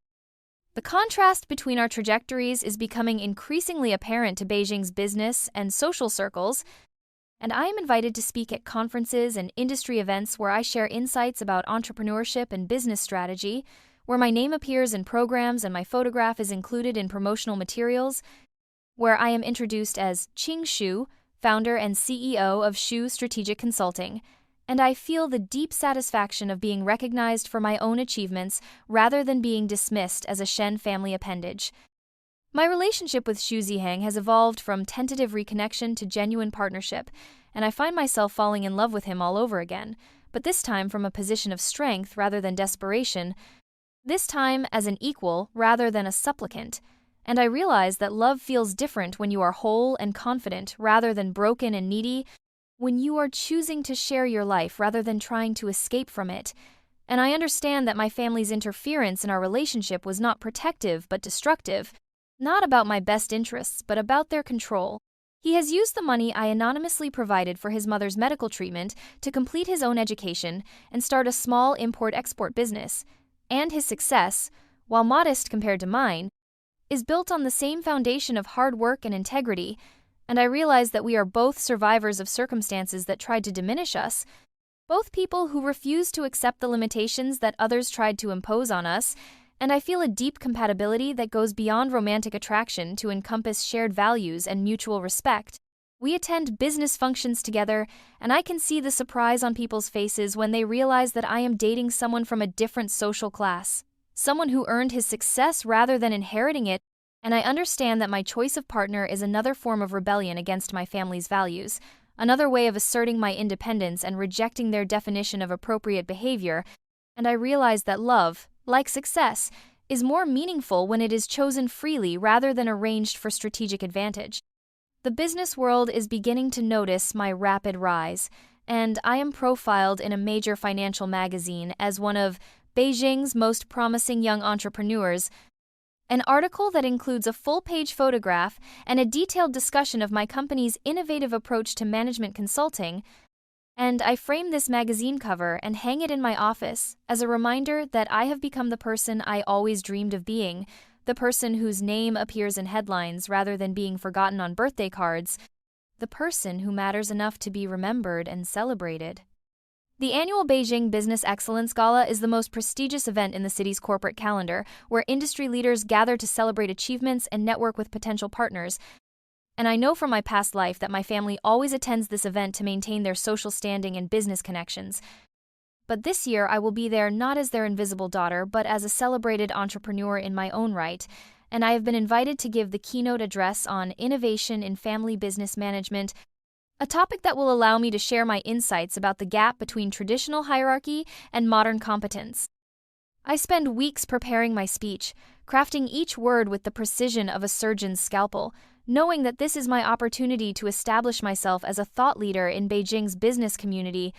The contrast between our trajectories is becoming increasingly apparent to Beijing's business and social circles, and I am invited to speak at conferences and industry events where I share insights about entrepreneurship and business strategy, where my name appears in programs and my photograph is included in promotional materials, where I am introduced as Qing Xu, founder and CEO of Xu Strategic Consulting, and I feel the deep satisfaction of being recognized for my own achievements rather than being dismissed as a Shen family appendage. My relationship with Xu Ziheng has evolved from tentative reconnection to genuine partnership, and I find myself falling in love with him all over again, but this time from a position of strength rather than desperation, this time as an equal rather than a supplicant. And I realize that love feels different when you are whole and confident rather than broken and needy, when you are choosing to share your life rather than trying to escape from it. And I understand that my family's interference in our relationship was not protective but destructive, not about my best interests but about their control. He has used the money I anonymously provided for his mother's medical treatment to complete his own education and start a small import-export business. And his success, while modest compared to mine, is built on the same foundation of hard work and integrity, and I realize that we are both survivors of circumstances that tried to diminish us, both people who refused to accept the limitations that others tried to impose on us, and I feel a deep compatibility that goes beyond romantic attraction to encompass shared values and mutual respect. We attend business functions together, and I can see the surprise on people's faces when they realize that I am dating someone from a different social class, someone who earned his success rather than inheriting it, and I understand that my choice of partner is another form of rebellion against my family's values, another way of asserting my independence and rejecting their definition of appropriate behavior, and I realize that love, like success, is more meaningful when it is chosen freely rather than arranged for strategic advantage. The business world is beginning to notice my rapid rise, and I am profiled in a major financial magazine as one of Beijing's most promising young entrepreneurs, an article that includes a full-page photograph and a detailed discussion of my company's innovative approach to management consulting, and I frame this magazine cover and hang it in my office as a reminder that I have become the person I always dreamed of being, the person whose name appears in headlines rather than being forgotten on birthday cards, the person who matters enough to be remembered and celebrated. The annual Beijing Business Excellence Gala is the most prestigious event in the city's corporate calendar, where industry leaders gather to celebrate achievements and network with potential partners. And I know from my past life that my family always attends this event to maintain their social standing and business connections. But this year I will be there not as their invisible daughter, but as a celebrated entrepreneur in my own right, and I have been invited to give the keynote address on innovation in family business management, a topic that will allow me to share my insights about the gap between traditional hierarchy and modern competence. I spend weeks preparing my speech, crafting each word with the precision of a surgeon's scalpel, knowing that this is my opportunity to establish myself as a thought leader in Beijing's business community,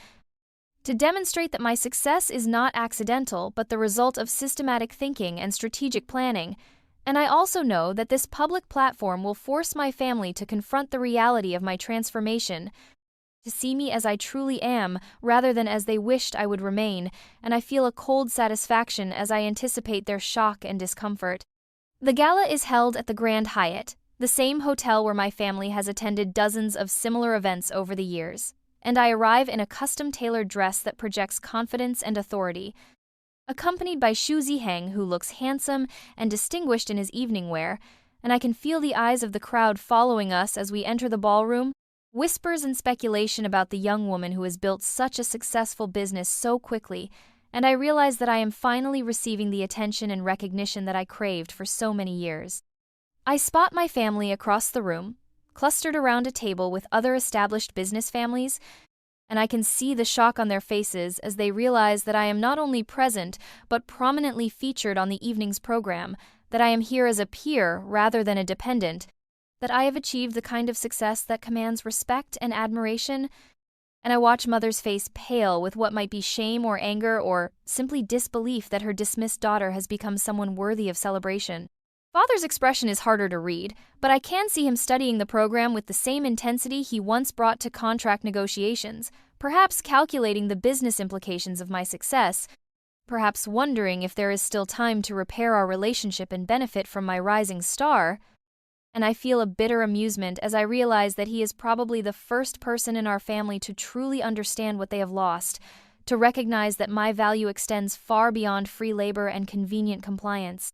to demonstrate that my success is not accidental but the result of systematic thinking and strategic planning. And I also know that this public platform will force my family to confront the reality of my transformation, to see me as I truly am rather than as they wished I would remain, and I feel a cold satisfaction as I anticipate their shock and discomfort. The gala is held at the Grand Hyatt, the same hotel where my family has attended dozens of similar events over the years, and I arrive in a custom-tailored dress that projects confidence and authority, accompanied by Xu Ziheng, who looks handsome and distinguished in his evening wear, and I can feel the eyes of the crowd following us as we enter the ballroom, whispers and speculation about the young woman who has built such a successful business so quickly, and I realize that I am finally receiving the attention and recognition that I craved for so many years. I spot my family across the room, clustered around a table with other established business families, and I can see the shock on their faces as they realize that I am not only present, but prominently featured on the evening's program, that I am here as a peer rather than a dependent, that I have achieved the kind of success that commands respect and admiration, and I watch Mother's face pale with what might be shame or anger or simply disbelief that her dismissed daughter has become someone worthy of celebration. Father's expression is harder to read, but I can see him studying the program with the same intensity he once brought to contract negotiations, perhaps calculating the business implications of my success, perhaps wondering if there is still time to repair our relationship and benefit from my rising star. And I feel a bitter amusement as I realize that he is probably the first person in our family to truly understand what they have lost, to recognize that my value extends far beyond free labor and convenient compliance.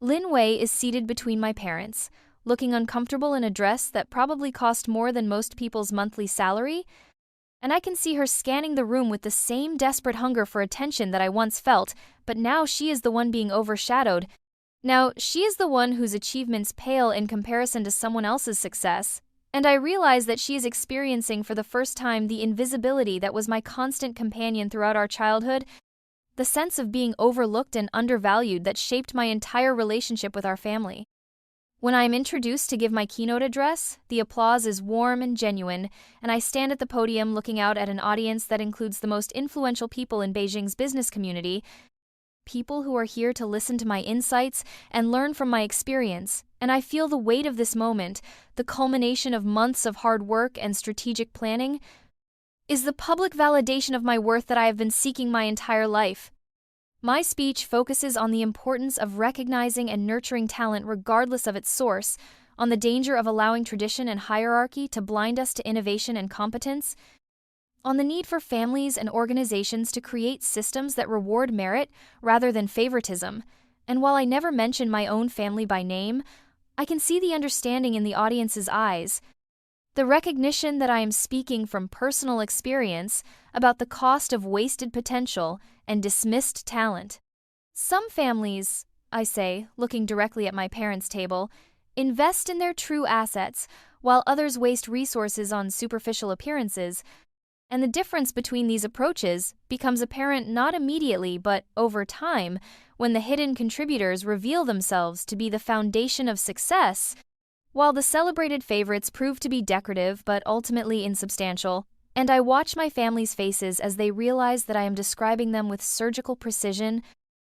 Lin Wei is seated between my parents, looking uncomfortable in a dress that probably cost more than most people's monthly salary, and I can see her scanning the room with the same desperate hunger for attention that I once felt, but now she is the one being overshadowed. Now, she is the one whose achievements pale in comparison to someone else's success, and I realize that she is experiencing for the first time the invisibility that was my constant companion throughout our childhood, the sense of being overlooked and undervalued that shaped my entire relationship with our family. When I am introduced to give my keynote address, the applause is warm and genuine, and I stand at the podium looking out at an audience that includes the most influential people in Beijing's business community, people who are here to listen to my insights and learn from my experience, and I feel the weight of this moment, the culmination of months of hard work and strategic planning, is the public validation of my worth that I have been seeking my entire life. My speech focuses on the importance of recognizing and nurturing talent regardless of its source, on the danger of allowing tradition and hierarchy to blind us to innovation and competence, on the need for families and organizations to create systems that reward merit rather than favoritism. And while I never mention my own family by name, I can see the understanding in the audience's eyes, the recognition that I am speaking from personal experience about the cost of wasted potential and dismissed talent. Some families, I say, looking directly at my parents' table, invest in their true assets, while others waste resources on superficial appearances, and the difference between these approaches becomes apparent not immediately but over time when the hidden contributors reveal themselves to be the foundation of success, while the celebrated favorites prove to be decorative but ultimately insubstantial. And I watch my family's faces as they realize that I am describing them with surgical precision,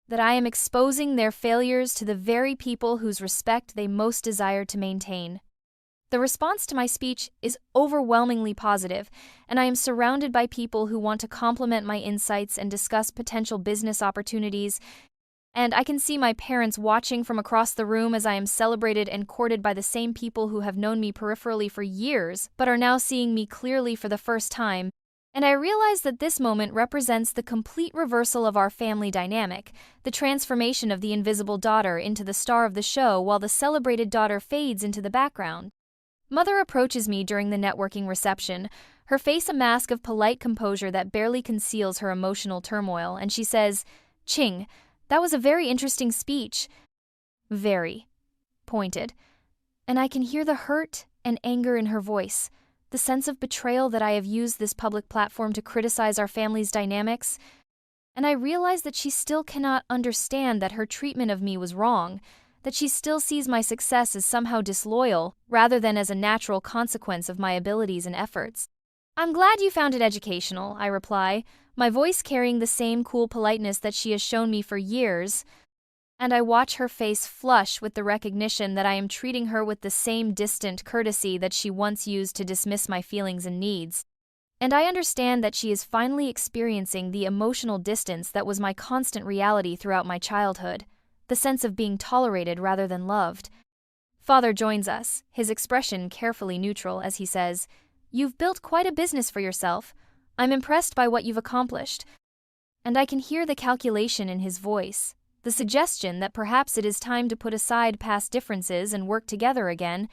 that I am exposing their failures to the very people whose respect they most desire to maintain. The response to my speech is overwhelmingly positive, and I am surrounded by people who want to complement my insights and discuss potential business opportunities, and I can see my parents watching from across the room as I am celebrated and courted by the same people who have known me peripherally for years but are now seeing me clearly for the first time, and I realize that this moment represents the complete reversal of our family dynamic, the transformation of the invisible daughter into the star of the show while the celebrated daughter fades into the background. Mother approaches me during the networking reception, her face a mask of polite composure that barely conceals her emotional turmoil, and she says, "Ching, that was a very interesting speech." Very. Pointed. And I can hear the hurt and anger in her voice, the sense of betrayal that I have used this public platform to criticize our family's dynamics, and I realize that she still cannot understand that her treatment of me was wrong, that she still sees my success as somehow disloyal, rather than as a natural consequence of my abilities and efforts. "I'm glad you found it educational," I reply, my voice carrying the same cool politeness that she has shown me for years, and I watch her face flush with the recognition that I am treating her with the same distant courtesy that she once used to dismiss my feelings and needs. And I understand that she is finally experiencing the emotional distance that was my constant reality throughout my childhood, the sense of being tolerated rather than loved. Father joins us, his expression carefully neutral as he says, "You've built quite a business for yourself. I'm impressed by what you've accomplished." And I can hear the calculation in his voice, the suggestion that perhaps it is time to put aside past differences and work together again,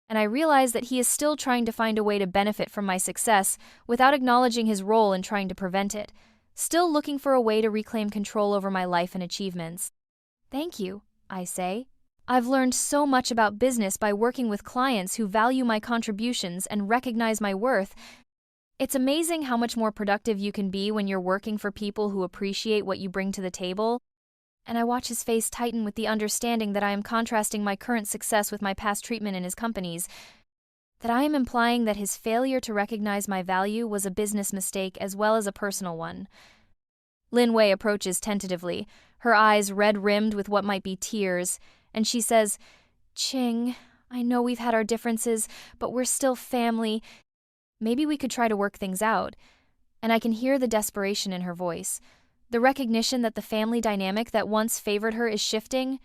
and I realize that he is still trying to find a way to benefit from my success without acknowledging his role in trying to prevent it, still looking for a way to reclaim control over my life and achievements. "Thank you," I say. "I've learned so much about business by working with clients who value my contributions and recognize my worth. It's amazing how much more productive you can be when you're working for people who appreciate what you bring to the table." And I watch his face tighten with the understanding that I am contrasting my current success with my past treatment in his companies, that I am implying that his failure to recognize my value was a business mistake as well as a personal one. Lin Wei approaches tentatively, her eyes red-rimmed with what might be tears, and she says, "Ching, I know we've had our differences, but we're still family. Maybe we could try to work things out." And I can hear the desperation in her voice, the recognition that the family dynamic that once favored her is shifting,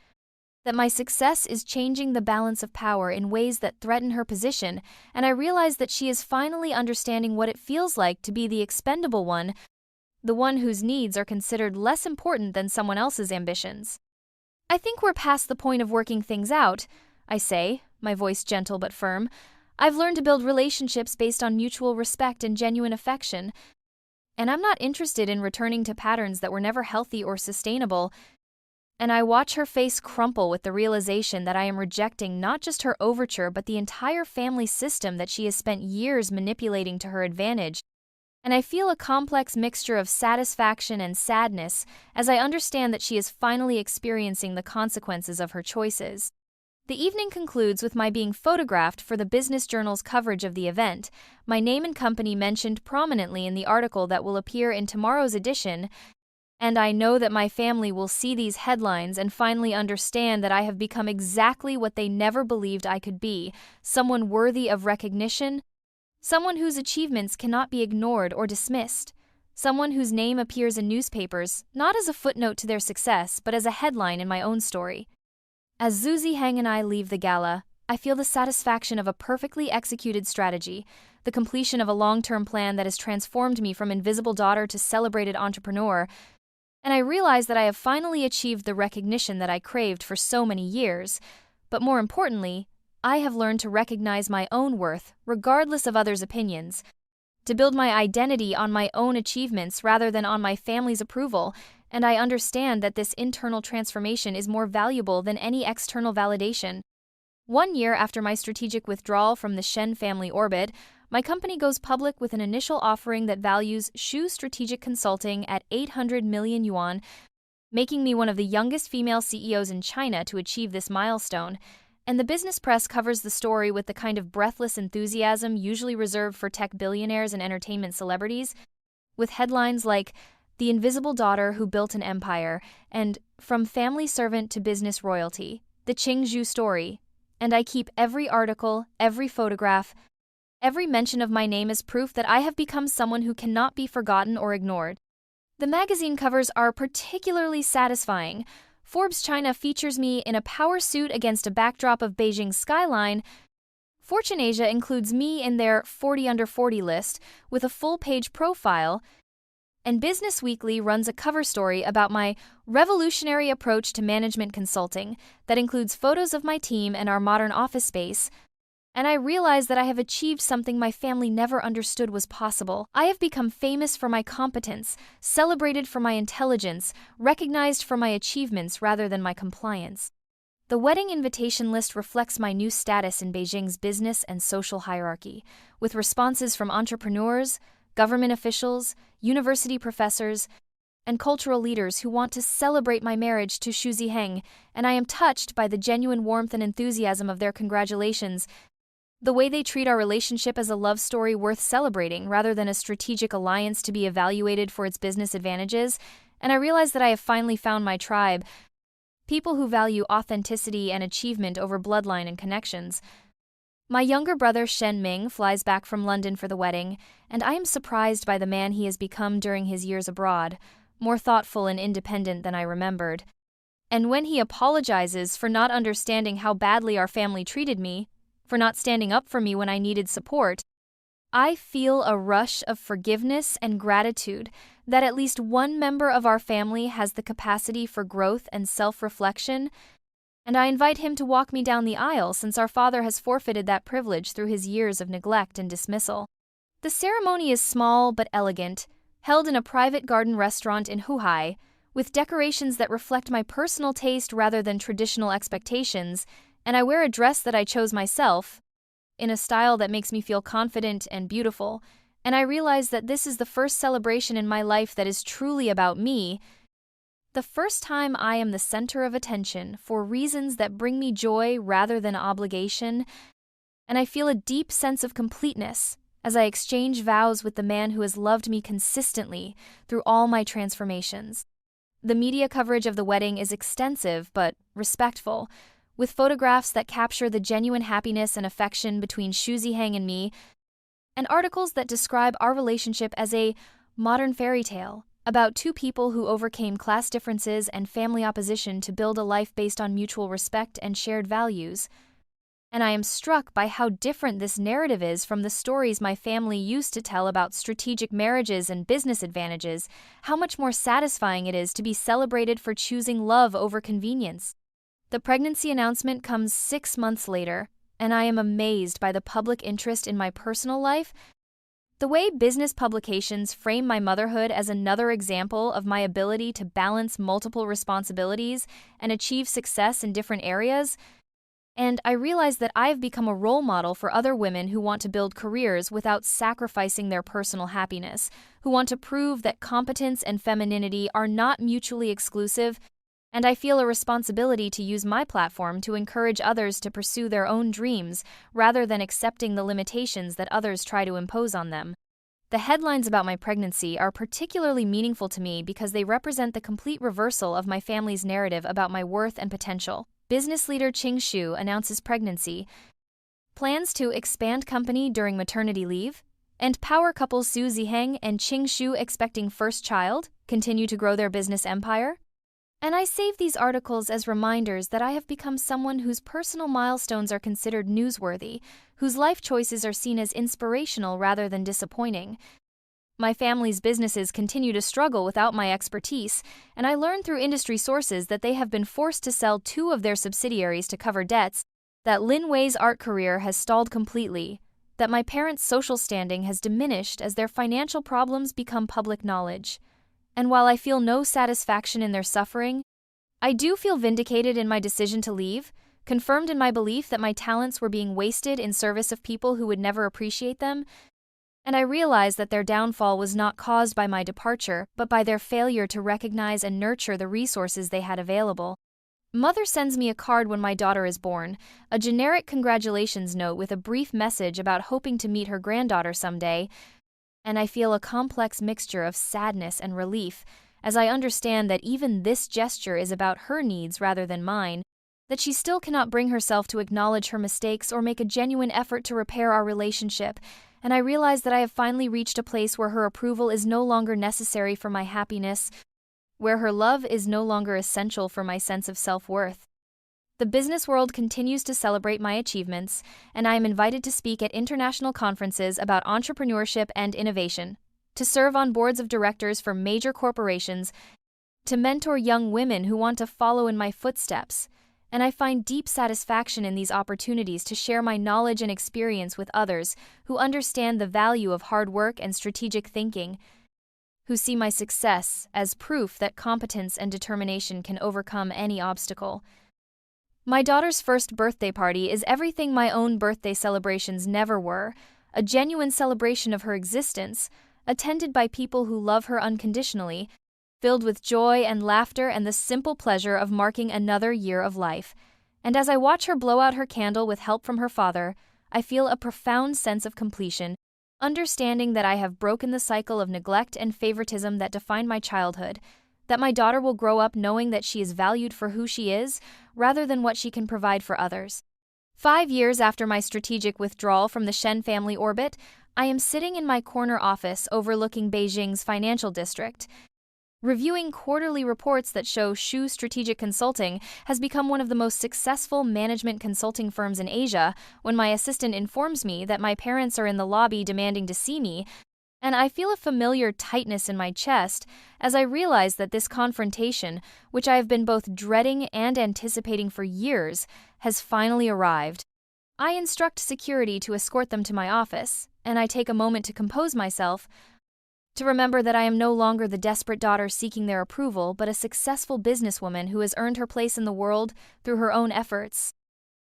that my success is changing the balance of power in ways that threaten her position, and I realize that she is finally understanding what it feels like to be the expendable one, the one whose needs are considered less important than someone else's ambitions. "I think we're past the point of working things out," I say, my voice gentle but firm. "I've learned to build relationships based on mutual respect and genuine affection, and I'm not interested in returning to patterns that were never healthy or sustainable." And I watch her face crumple with the realization that I am rejecting not just her overture but the entire family system that she has spent years manipulating to her advantage. And I feel a complex mixture of satisfaction and sadness as I understand that she is finally experiencing the consequences of her choices. The evening concludes with my being photographed for the Business Journal's coverage of the event, my name and company mentioned prominently in the article that will appear in tomorrow's edition, And I know that my family will see these headlines and finally understand that I have become exactly what they never believed I could be, someone worthy of recognition, someone whose achievements cannot be ignored or dismissed, someone whose name appears in newspapers, not as a footnote to their success, but as a headline in my own story. As Zhu Ziheng and I leave the gala, I feel the satisfaction of a perfectly executed strategy, the completion of a long-term plan that has transformed me from invisible daughter to celebrated entrepreneur, and I realize that I have finally achieved the recognition that I craved for so many years. But more importantly, I have learned to recognize my own worth, regardless of others' opinions, to build my identity on my own achievements rather than on my family's approval, and I understand that this internal transformation is more valuable than any external validation. 1 year after my strategic withdrawal from the Shen family orbit, my company goes public with an initial offering that values Shu Strategic Consulting at 800 million yuan, making me one of the youngest female CEOs in China to achieve this milestone. And the business press covers the story with the kind of breathless enthusiasm usually reserved for tech billionaires and entertainment celebrities, with headlines like "The Invisible Daughter Who Built an Empire" and "From Family Servant to Business Royalty, the Qingzhou Story." And I keep every article, every photograph, every mention of my name as proof that I have become someone who cannot be forgotten or ignored. The magazine covers are particularly satisfying. Forbes China features me in a power suit against a backdrop of Beijing's skyline. Fortune Asia includes me in their 40 under 40 list with a full-page profile. And Business Weekly runs a cover story about my revolutionary approach to management consulting that includes photos of my team and our modern office space. And I realize that I have achieved something my family never understood was possible. I have become famous for my competence, celebrated for my intelligence, recognized for my achievements rather than my compliance. The wedding invitation list reflects my new status in Beijing's business and social hierarchy, with responses from entrepreneurs, government officials, university professors, and cultural leaders who want to celebrate my marriage to Zhu Ziheng, and I am touched by the genuine warmth and enthusiasm of their congratulations. The way they treat our relationship as a love story worth celebrating rather than a strategic alliance to be evaluated for its business advantages, and I realize that I have finally found my tribe, people who value authenticity and achievement over bloodline and connections. My younger brother Shen Ming flies back from London for the wedding, and I am surprised by the man he has become during his years abroad, more thoughtful and independent than I remembered. And when he apologizes for not understanding how badly our family treated me, for not standing up for me when I needed support, I feel a rush of forgiveness and gratitude that at least one member of our family has the capacity for growth and self-reflection, and I invite him to walk me down the aisle since our father has forfeited that privilege through his years of neglect and dismissal. The ceremony is small but elegant, held in a private garden restaurant in Huhai, with decorations that reflect my personal taste rather than traditional expectations, and I wear a dress that I chose myself, in a style that makes me feel confident and beautiful, and I realize that this is the first celebration in my life that is truly about me, the first time I am the center of attention for reasons that bring me joy rather than obligation, and I feel a deep sense of completeness as I exchange vows with the man who has loved me consistently through all my transformations. The media coverage of the wedding is extensive but respectful, with photographs that capture the genuine happiness and affection between Zhu Ziheng and me, and articles that describe our relationship as a modern fairy tale about two people who overcame class differences and family opposition to build a life based on mutual respect and shared values. And I am struck by how different this narrative is from the stories my family used to tell about strategic marriages and business advantages, how much more satisfying it is to be celebrated for choosing love over convenience. The pregnancy announcement comes 6 months later, and I am amazed by the public interest in my personal life. The way business publications frame my motherhood as another example of my ability to balance multiple responsibilities and achieve success in different areas, and I realize that I've become a role model for other women who want to build careers without sacrificing their personal happiness, who want to prove that competence and femininity are not mutually exclusive, and I feel a responsibility to use my platform to encourage others to pursue their own dreams rather than accepting the limitations that others try to impose on them. The headlines about my pregnancy are particularly meaningful to me because they represent the complete reversal of my family's narrative about my worth and potential. Business leader Qing Xu announces pregnancy, plans to expand company during maternity leave, and power couples Su Ziheng and Qing Xu expecting first child continue to grow their business empire. And I save these articles as reminders that I have become someone whose personal milestones are considered newsworthy, whose life choices are seen as inspirational rather than disappointing. My family's businesses continue to struggle without my expertise, and I learn through industry sources that they have been forced to sell 2 of their subsidiaries to cover debts, that Lin Wei's art career has stalled completely, that my parents' social standing has diminished as their financial problems become public knowledge. And while I feel no satisfaction in their suffering, I do feel vindicated in my decision to leave, confirmed in my belief that my talents were being wasted in service of people who would never appreciate them, and I realize that their downfall was not caused by my departure, but by their failure to recognize and nurture the resources they had available. Mother sends me a card when my daughter is born, a generic congratulations note with a brief message about hoping to meet her granddaughter someday, and I feel a complex mixture of sadness and relief as I understand that even this gesture is about her needs rather than mine, that she still cannot bring herself to acknowledge her mistakes or make a genuine effort to repair our relationship, and I realize that I have finally reached a place where her approval is no longer necessary for my happiness, where her love is no longer essential for my sense of self-worth. The business world continues to celebrate my achievements, and I am invited to speak at international conferences about entrepreneurship and innovation, to serve on boards of directors for major corporations, to mentor young women who want to follow in my footsteps, and I find deep satisfaction in these opportunities to share my knowledge and experience with others who understand the value of hard work and strategic thinking, who see my success as proof that competence and determination can overcome any obstacle. My daughter's first birthday party is everything my own birthday celebrations never were, a genuine celebration of her existence, attended by people who love her unconditionally, filled with joy and laughter and the simple pleasure of marking another year of life. And as I watch her blow out her candle with help from her father, I feel a profound sense of completion, understanding that I have broken the cycle of neglect and favoritism that defined my childhood, that my daughter will grow up knowing that she is valued for who she is, rather than what she can provide for others. 5 years after my strategic withdrawal from the Shen family orbit, I am sitting in my corner office overlooking Beijing's financial district, reviewing quarterly reports that show Shu Strategic Consulting has become one of the most successful management consulting firms in Asia, when my assistant informs me that my parents are in the lobby demanding to see me, and I feel a familiar tightness in my chest as I realize that this confrontation, which I have been both dreading and anticipating for years, has finally arrived. I instruct security to escort them to my office, and I take a moment to compose myself, to remember that I am no longer the desperate daughter seeking their approval, but a successful businesswoman who has earned her place in the world through her own efforts.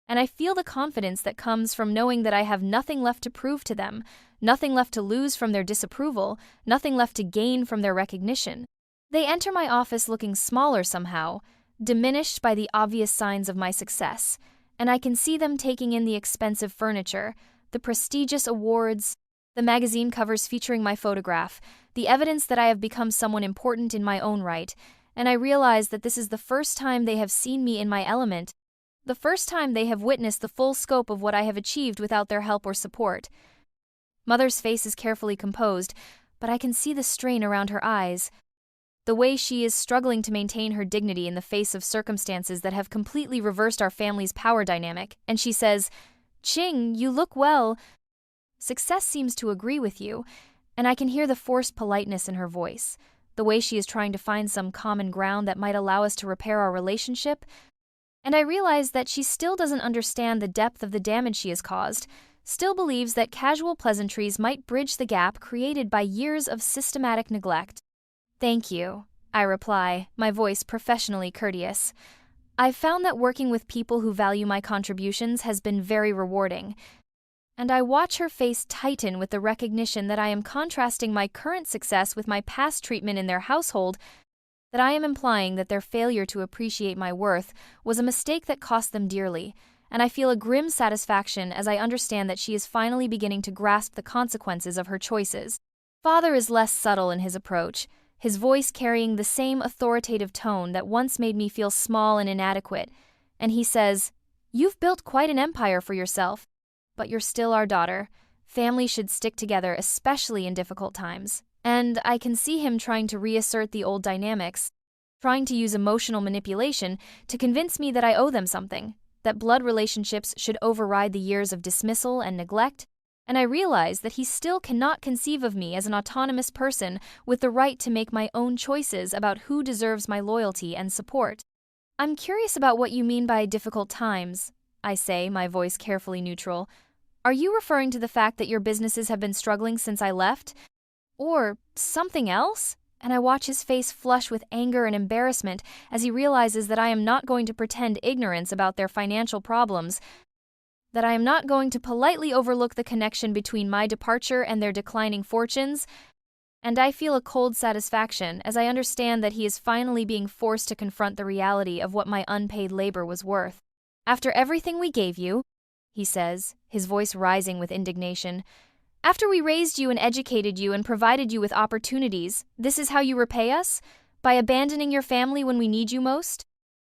And I feel the confidence that comes from knowing that I have nothing left to prove to them, nothing left to lose from their disapproval, nothing left to gain from their recognition. They enter my office looking smaller somehow, diminished by the obvious signs of my success, and I can see them taking in the expensive furniture, the prestigious awards, the magazine covers featuring my photograph, the evidence that I have become someone important in my own right, and I realize that this is the first time they have seen me in my element, the first time they have witnessed the full scope of what I have achieved without their help or support. Mother's face is carefully composed, but I can see the strain around her eyes, the way she is struggling to maintain her dignity in the face of circumstances that have completely reversed our family's power dynamic, and she says, "Qing, you look well. Success seems to agree with you," and I can hear the forced politeness in her voice, the way she is trying to find some common ground that might allow us to repair our relationship, and I realize that she still doesn't understand the depth of the damage she has caused, still believes that casual pleasantries might bridge the gap created by years of systematic neglect. "Thank you," I reply, my voice professionally courteous. I've found that working with people who value my contributions has been very rewarding, and I watch her face tighten with the recognition that I am contrasting my current success with my past treatment in their household, that I am implying that their failure to appreciate my worth was a mistake that cost them dearly, and I feel a grim satisfaction as I understand that she is finally beginning to grasp the consequences of her choices. Father is less subtle in his approach, his voice carrying the same authoritative tone that once made me feel small and inadequate, and he says, "You've built quite an empire for yourself, but you're still our daughter. Family should stick together, especially in difficult times." And I can see him trying to reassert the old dynamics, trying to use emotional manipulation to convince me that I owe them something, that blood relationships should override the years of dismissal and neglect, and I realize that he still cannot conceive of me as an autonomous person with the right to make my own choices about who deserves my loyalty and support. "I'm curious about what you mean by difficult times," I say, my voice carefully neutral. "Are you referring to the fact that your businesses have been struggling since I left? Or something else?" And I watch his face flush with anger and embarrassment as he realizes that I am not going to pretend ignorance about their financial problems, that I am not going to politely overlook the connection between my departure and their declining fortunes, and I feel a cold satisfaction as I understand that he is finally being forced to confront the reality of what my unpaid labor was worth. "After everything we gave you," he says, his voice rising with indignation, "after we raised you and educated you and provided you with opportunities, this is how you repay us? By abandoning your family when we need you most?"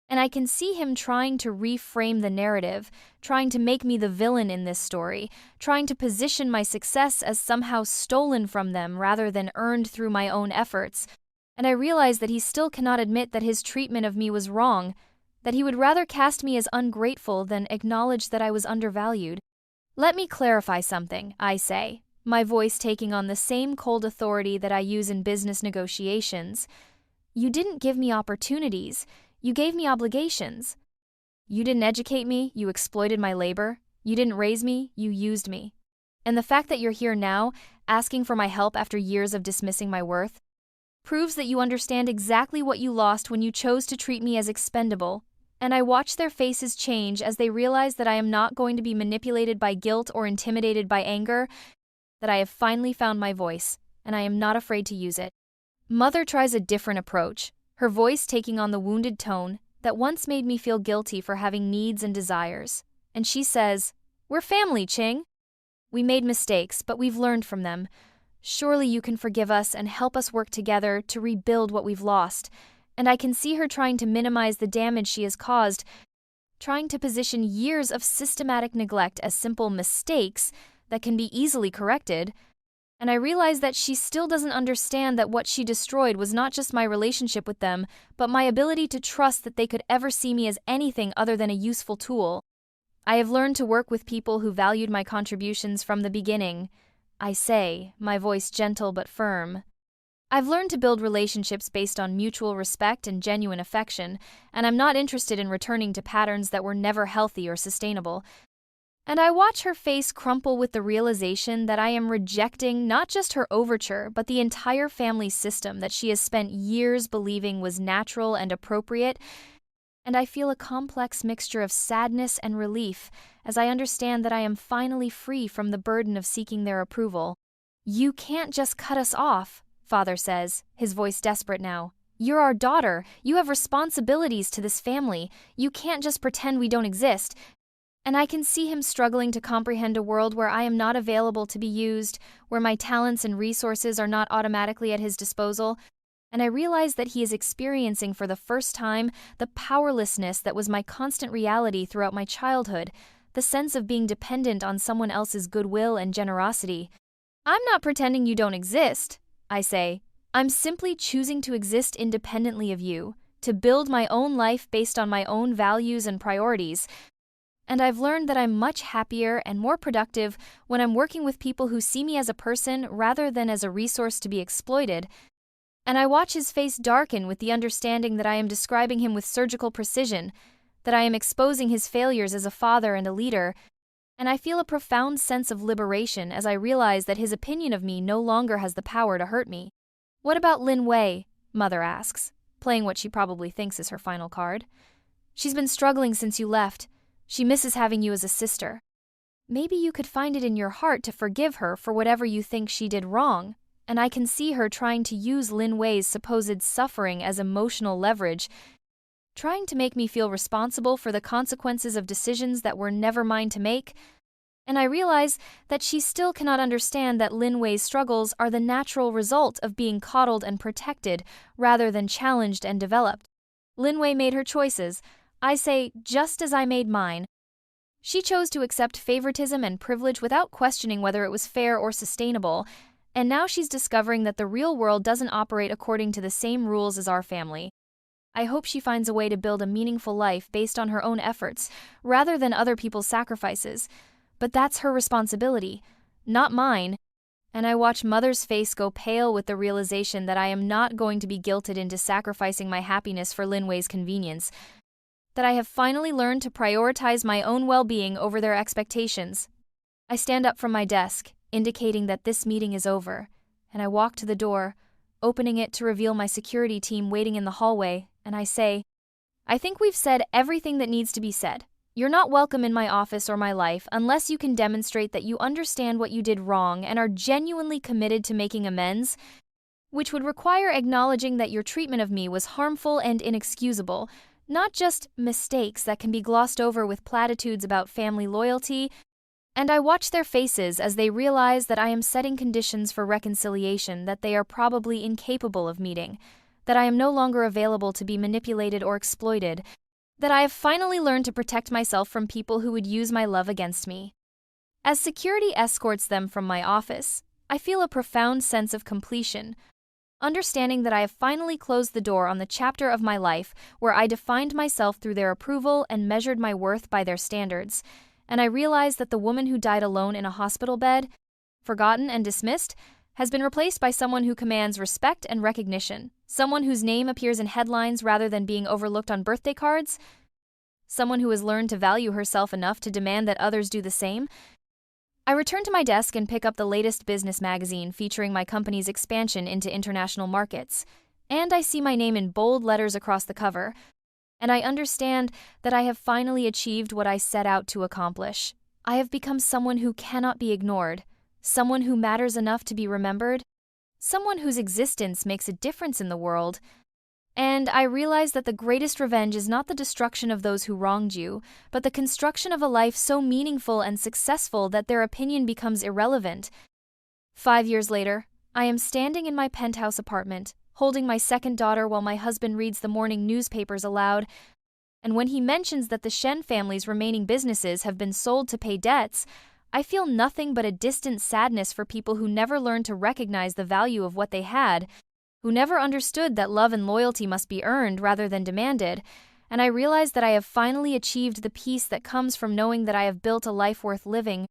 And I can see him trying to reframe the narrative, trying to make me the villain in this story, trying to position my success as somehow stolen from them rather than earned through my own efforts. And I realize that he still cannot admit that his treatment of me was wrong, that he would rather cast me as ungrateful than acknowledge that I was undervalued. "Let me clarify something," I say, my voice taking on the same cold authority that I use in business negotiations. "You didn't give me opportunities. You gave me obligations. You didn't educate me, you exploited my labor. You didn't raise me, you used me. And the fact that you're here now, asking for my help after years of dismissing my worth, proves that you understand exactly what you lost when you chose to treat me as expendable." And I watch their faces change as they realize that I am not going to be manipulated by guilt or intimidated by anger, that I have finally found my voice, and I am not afraid to use it. Mother tries a different approach, her voice taking on the wounded tone that once made me feel guilty for having needs and desires. And she says, "We're family, Ching. We made mistakes, but we've learned from them. Surely you can forgive us and help us work together to rebuild what we've lost." And I can see her trying to minimize the damage she has caused, trying to position years of systematic neglect as simple mistakes that can be easily corrected. And I realize that she still doesn't understand that what she destroyed was not just my relationship with them, but my ability to trust that they could ever see me as anything other than a useful tool. "I have learned to work with people who valued my contributions from the beginning," I say, my voice gentle but firm. "I've learned to build relationships based on mutual respect and genuine affection, and I'm not interested in returning to patterns that were never healthy or sustainable." And I watch her face crumple with the realization that I am rejecting not just her overture, but the entire family system that she has spent years believing was natural and appropriate, and I feel a complex mixture of sadness and relief as I understand that I am finally free from the burden of seeking their approval. "You can't just cut us off," Father says, his voice desperate now. "You're our daughter. You have responsibilities to this family. You can't just pretend we don't exist." And I can see him struggling to comprehend a world where I am not available to be used, where my talents and resources are not automatically at his disposal. And I realize that he is experiencing for the first time the powerlessness that was my constant reality throughout my childhood, the sense of being dependent on someone else's goodwill and generosity. "I'm not pretending you don't exist," I say. "I'm simply choosing to exist independently of you, to build my own life based on my own values and priorities. And I've learned that I'm much happier and more productive when I'm working with people who see me as a person rather than as a resource to be exploited." And I watch his face darken with the understanding that I am describing him with surgical precision, that I am exposing his failures as a father and a leader, and I feel a profound sense of liberation as I realize that his opinion of me no longer has the power to hurt me. "What about Lin Wei?" Mother asks, playing what she probably thinks is her final card. "She's been struggling since you left. She misses having you as a sister. Maybe you could find it in your heart to forgive her for whatever you think she did wrong." And I can see her trying to use Lin Wei's supposed suffering as emotional leverage, trying to make me feel responsible for the consequences of decisions that were never mine to make. And I realize that she still cannot understand that Lin Wei's struggles are the natural result of being coddled and protected rather than challenged and developed. Lin Wei made her choices, I say, just as I made mine. She chose to accept favoritism and privilege without questioning whether it was fair or sustainable, and now she's discovering that the real world doesn't operate according to the same rules as our family. I hope she finds a way to build a meaningful life based on her own efforts, rather than other people's sacrifices. But that's her responsibility, not mine. And I watch Mother's face go pale with the realization that I am not going to be guilted into sacrificing my happiness for Lin Wei's convenience, that I have finally learned to prioritize my own well-being over their expectations. I stand up from my desk, indicating that this meeting is over, and I walk to the door, opening it to reveal my security team waiting in the hallway, and I say, I think we've said everything that needs to be said. You're not welcome in my office or my life unless you can demonstrate that you understand what you did wrong and are genuinely committed to making amends, which would require acknowledging that your treatment of me was harmful and inexcusable, not just mistakes that can be glossed over with platitudes about family loyalty. And I watch their faces as they realize that I am setting conditions for reconciliation that they are probably incapable of meeting, that I am no longer available to be manipulated or exploited, that I have finally learned to protect myself from people who would use my love against me. As security escorts them from my office, I feel a profound sense of completion, understanding that I have finally closed the door on the chapter of my life where I defined myself through their approval and measured my worth by their standards, and I realize that the woman who died alone in a hospital bed, forgotten and dismissed, has been replaced by someone who commands respect and recognition, someone whose name appears in headlines rather than being overlooked on birthday cards, someone who has learned to value herself enough to demand that others do the same. I return to my desk and pick up the latest business magazine featuring my company's expansion into international markets, and I see my name in bold letters across the cover, and I understand that I have finally achieved what I set out to accomplish. I have become someone who cannot be ignored, someone who matters enough to be remembered, someone whose existence makes a difference in the world. And I realize that the greatest revenge is not the destruction of those who wronged you, but the construction of a life so meaningful and successful that their opinion becomes irrelevant. 5 years later, I am standing in my penthouse apartment, holding my second daughter while my husband reads the morning newspapers aloud, and when he mentions that the Shen family's remaining businesses have been sold to pay debts, I feel nothing but a distant sadness for people who never learned to recognize the value of what they had, who never understood that love and loyalty must be earned rather than demanded, and I realize that I have finally achieved the peace that comes from knowing that I have built a life worth living,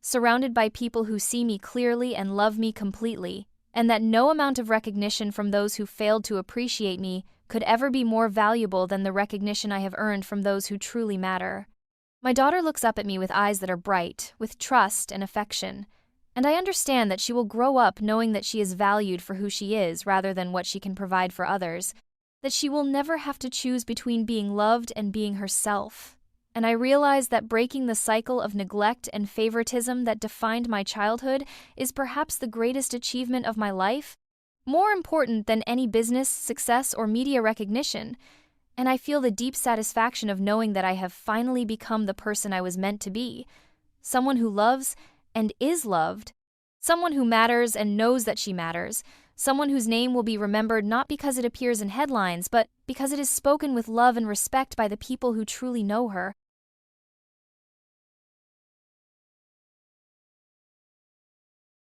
surrounded by people who see me clearly and love me completely, and that no amount of recognition from those who failed to appreciate me could ever be more valuable than the recognition I have earned from those who truly matter. My daughter looks up at me with eyes that are bright, with trust and affection, and I understand that she will grow up knowing that she is valued for who she is rather than what she can provide for others, that she will never have to choose between being loved and being herself. And I realize that breaking the cycle of neglect and favoritism that defined my childhood is perhaps the greatest achievement of my life, more important than any business, success, or media recognition. And I feel the deep satisfaction of knowing that I have finally become the person I was meant to be, someone who loves and is loved, someone who matters and knows that she matters, someone whose name will be remembered not because it appears in headlines, but because it is spoken with love and respect by the people who truly know her.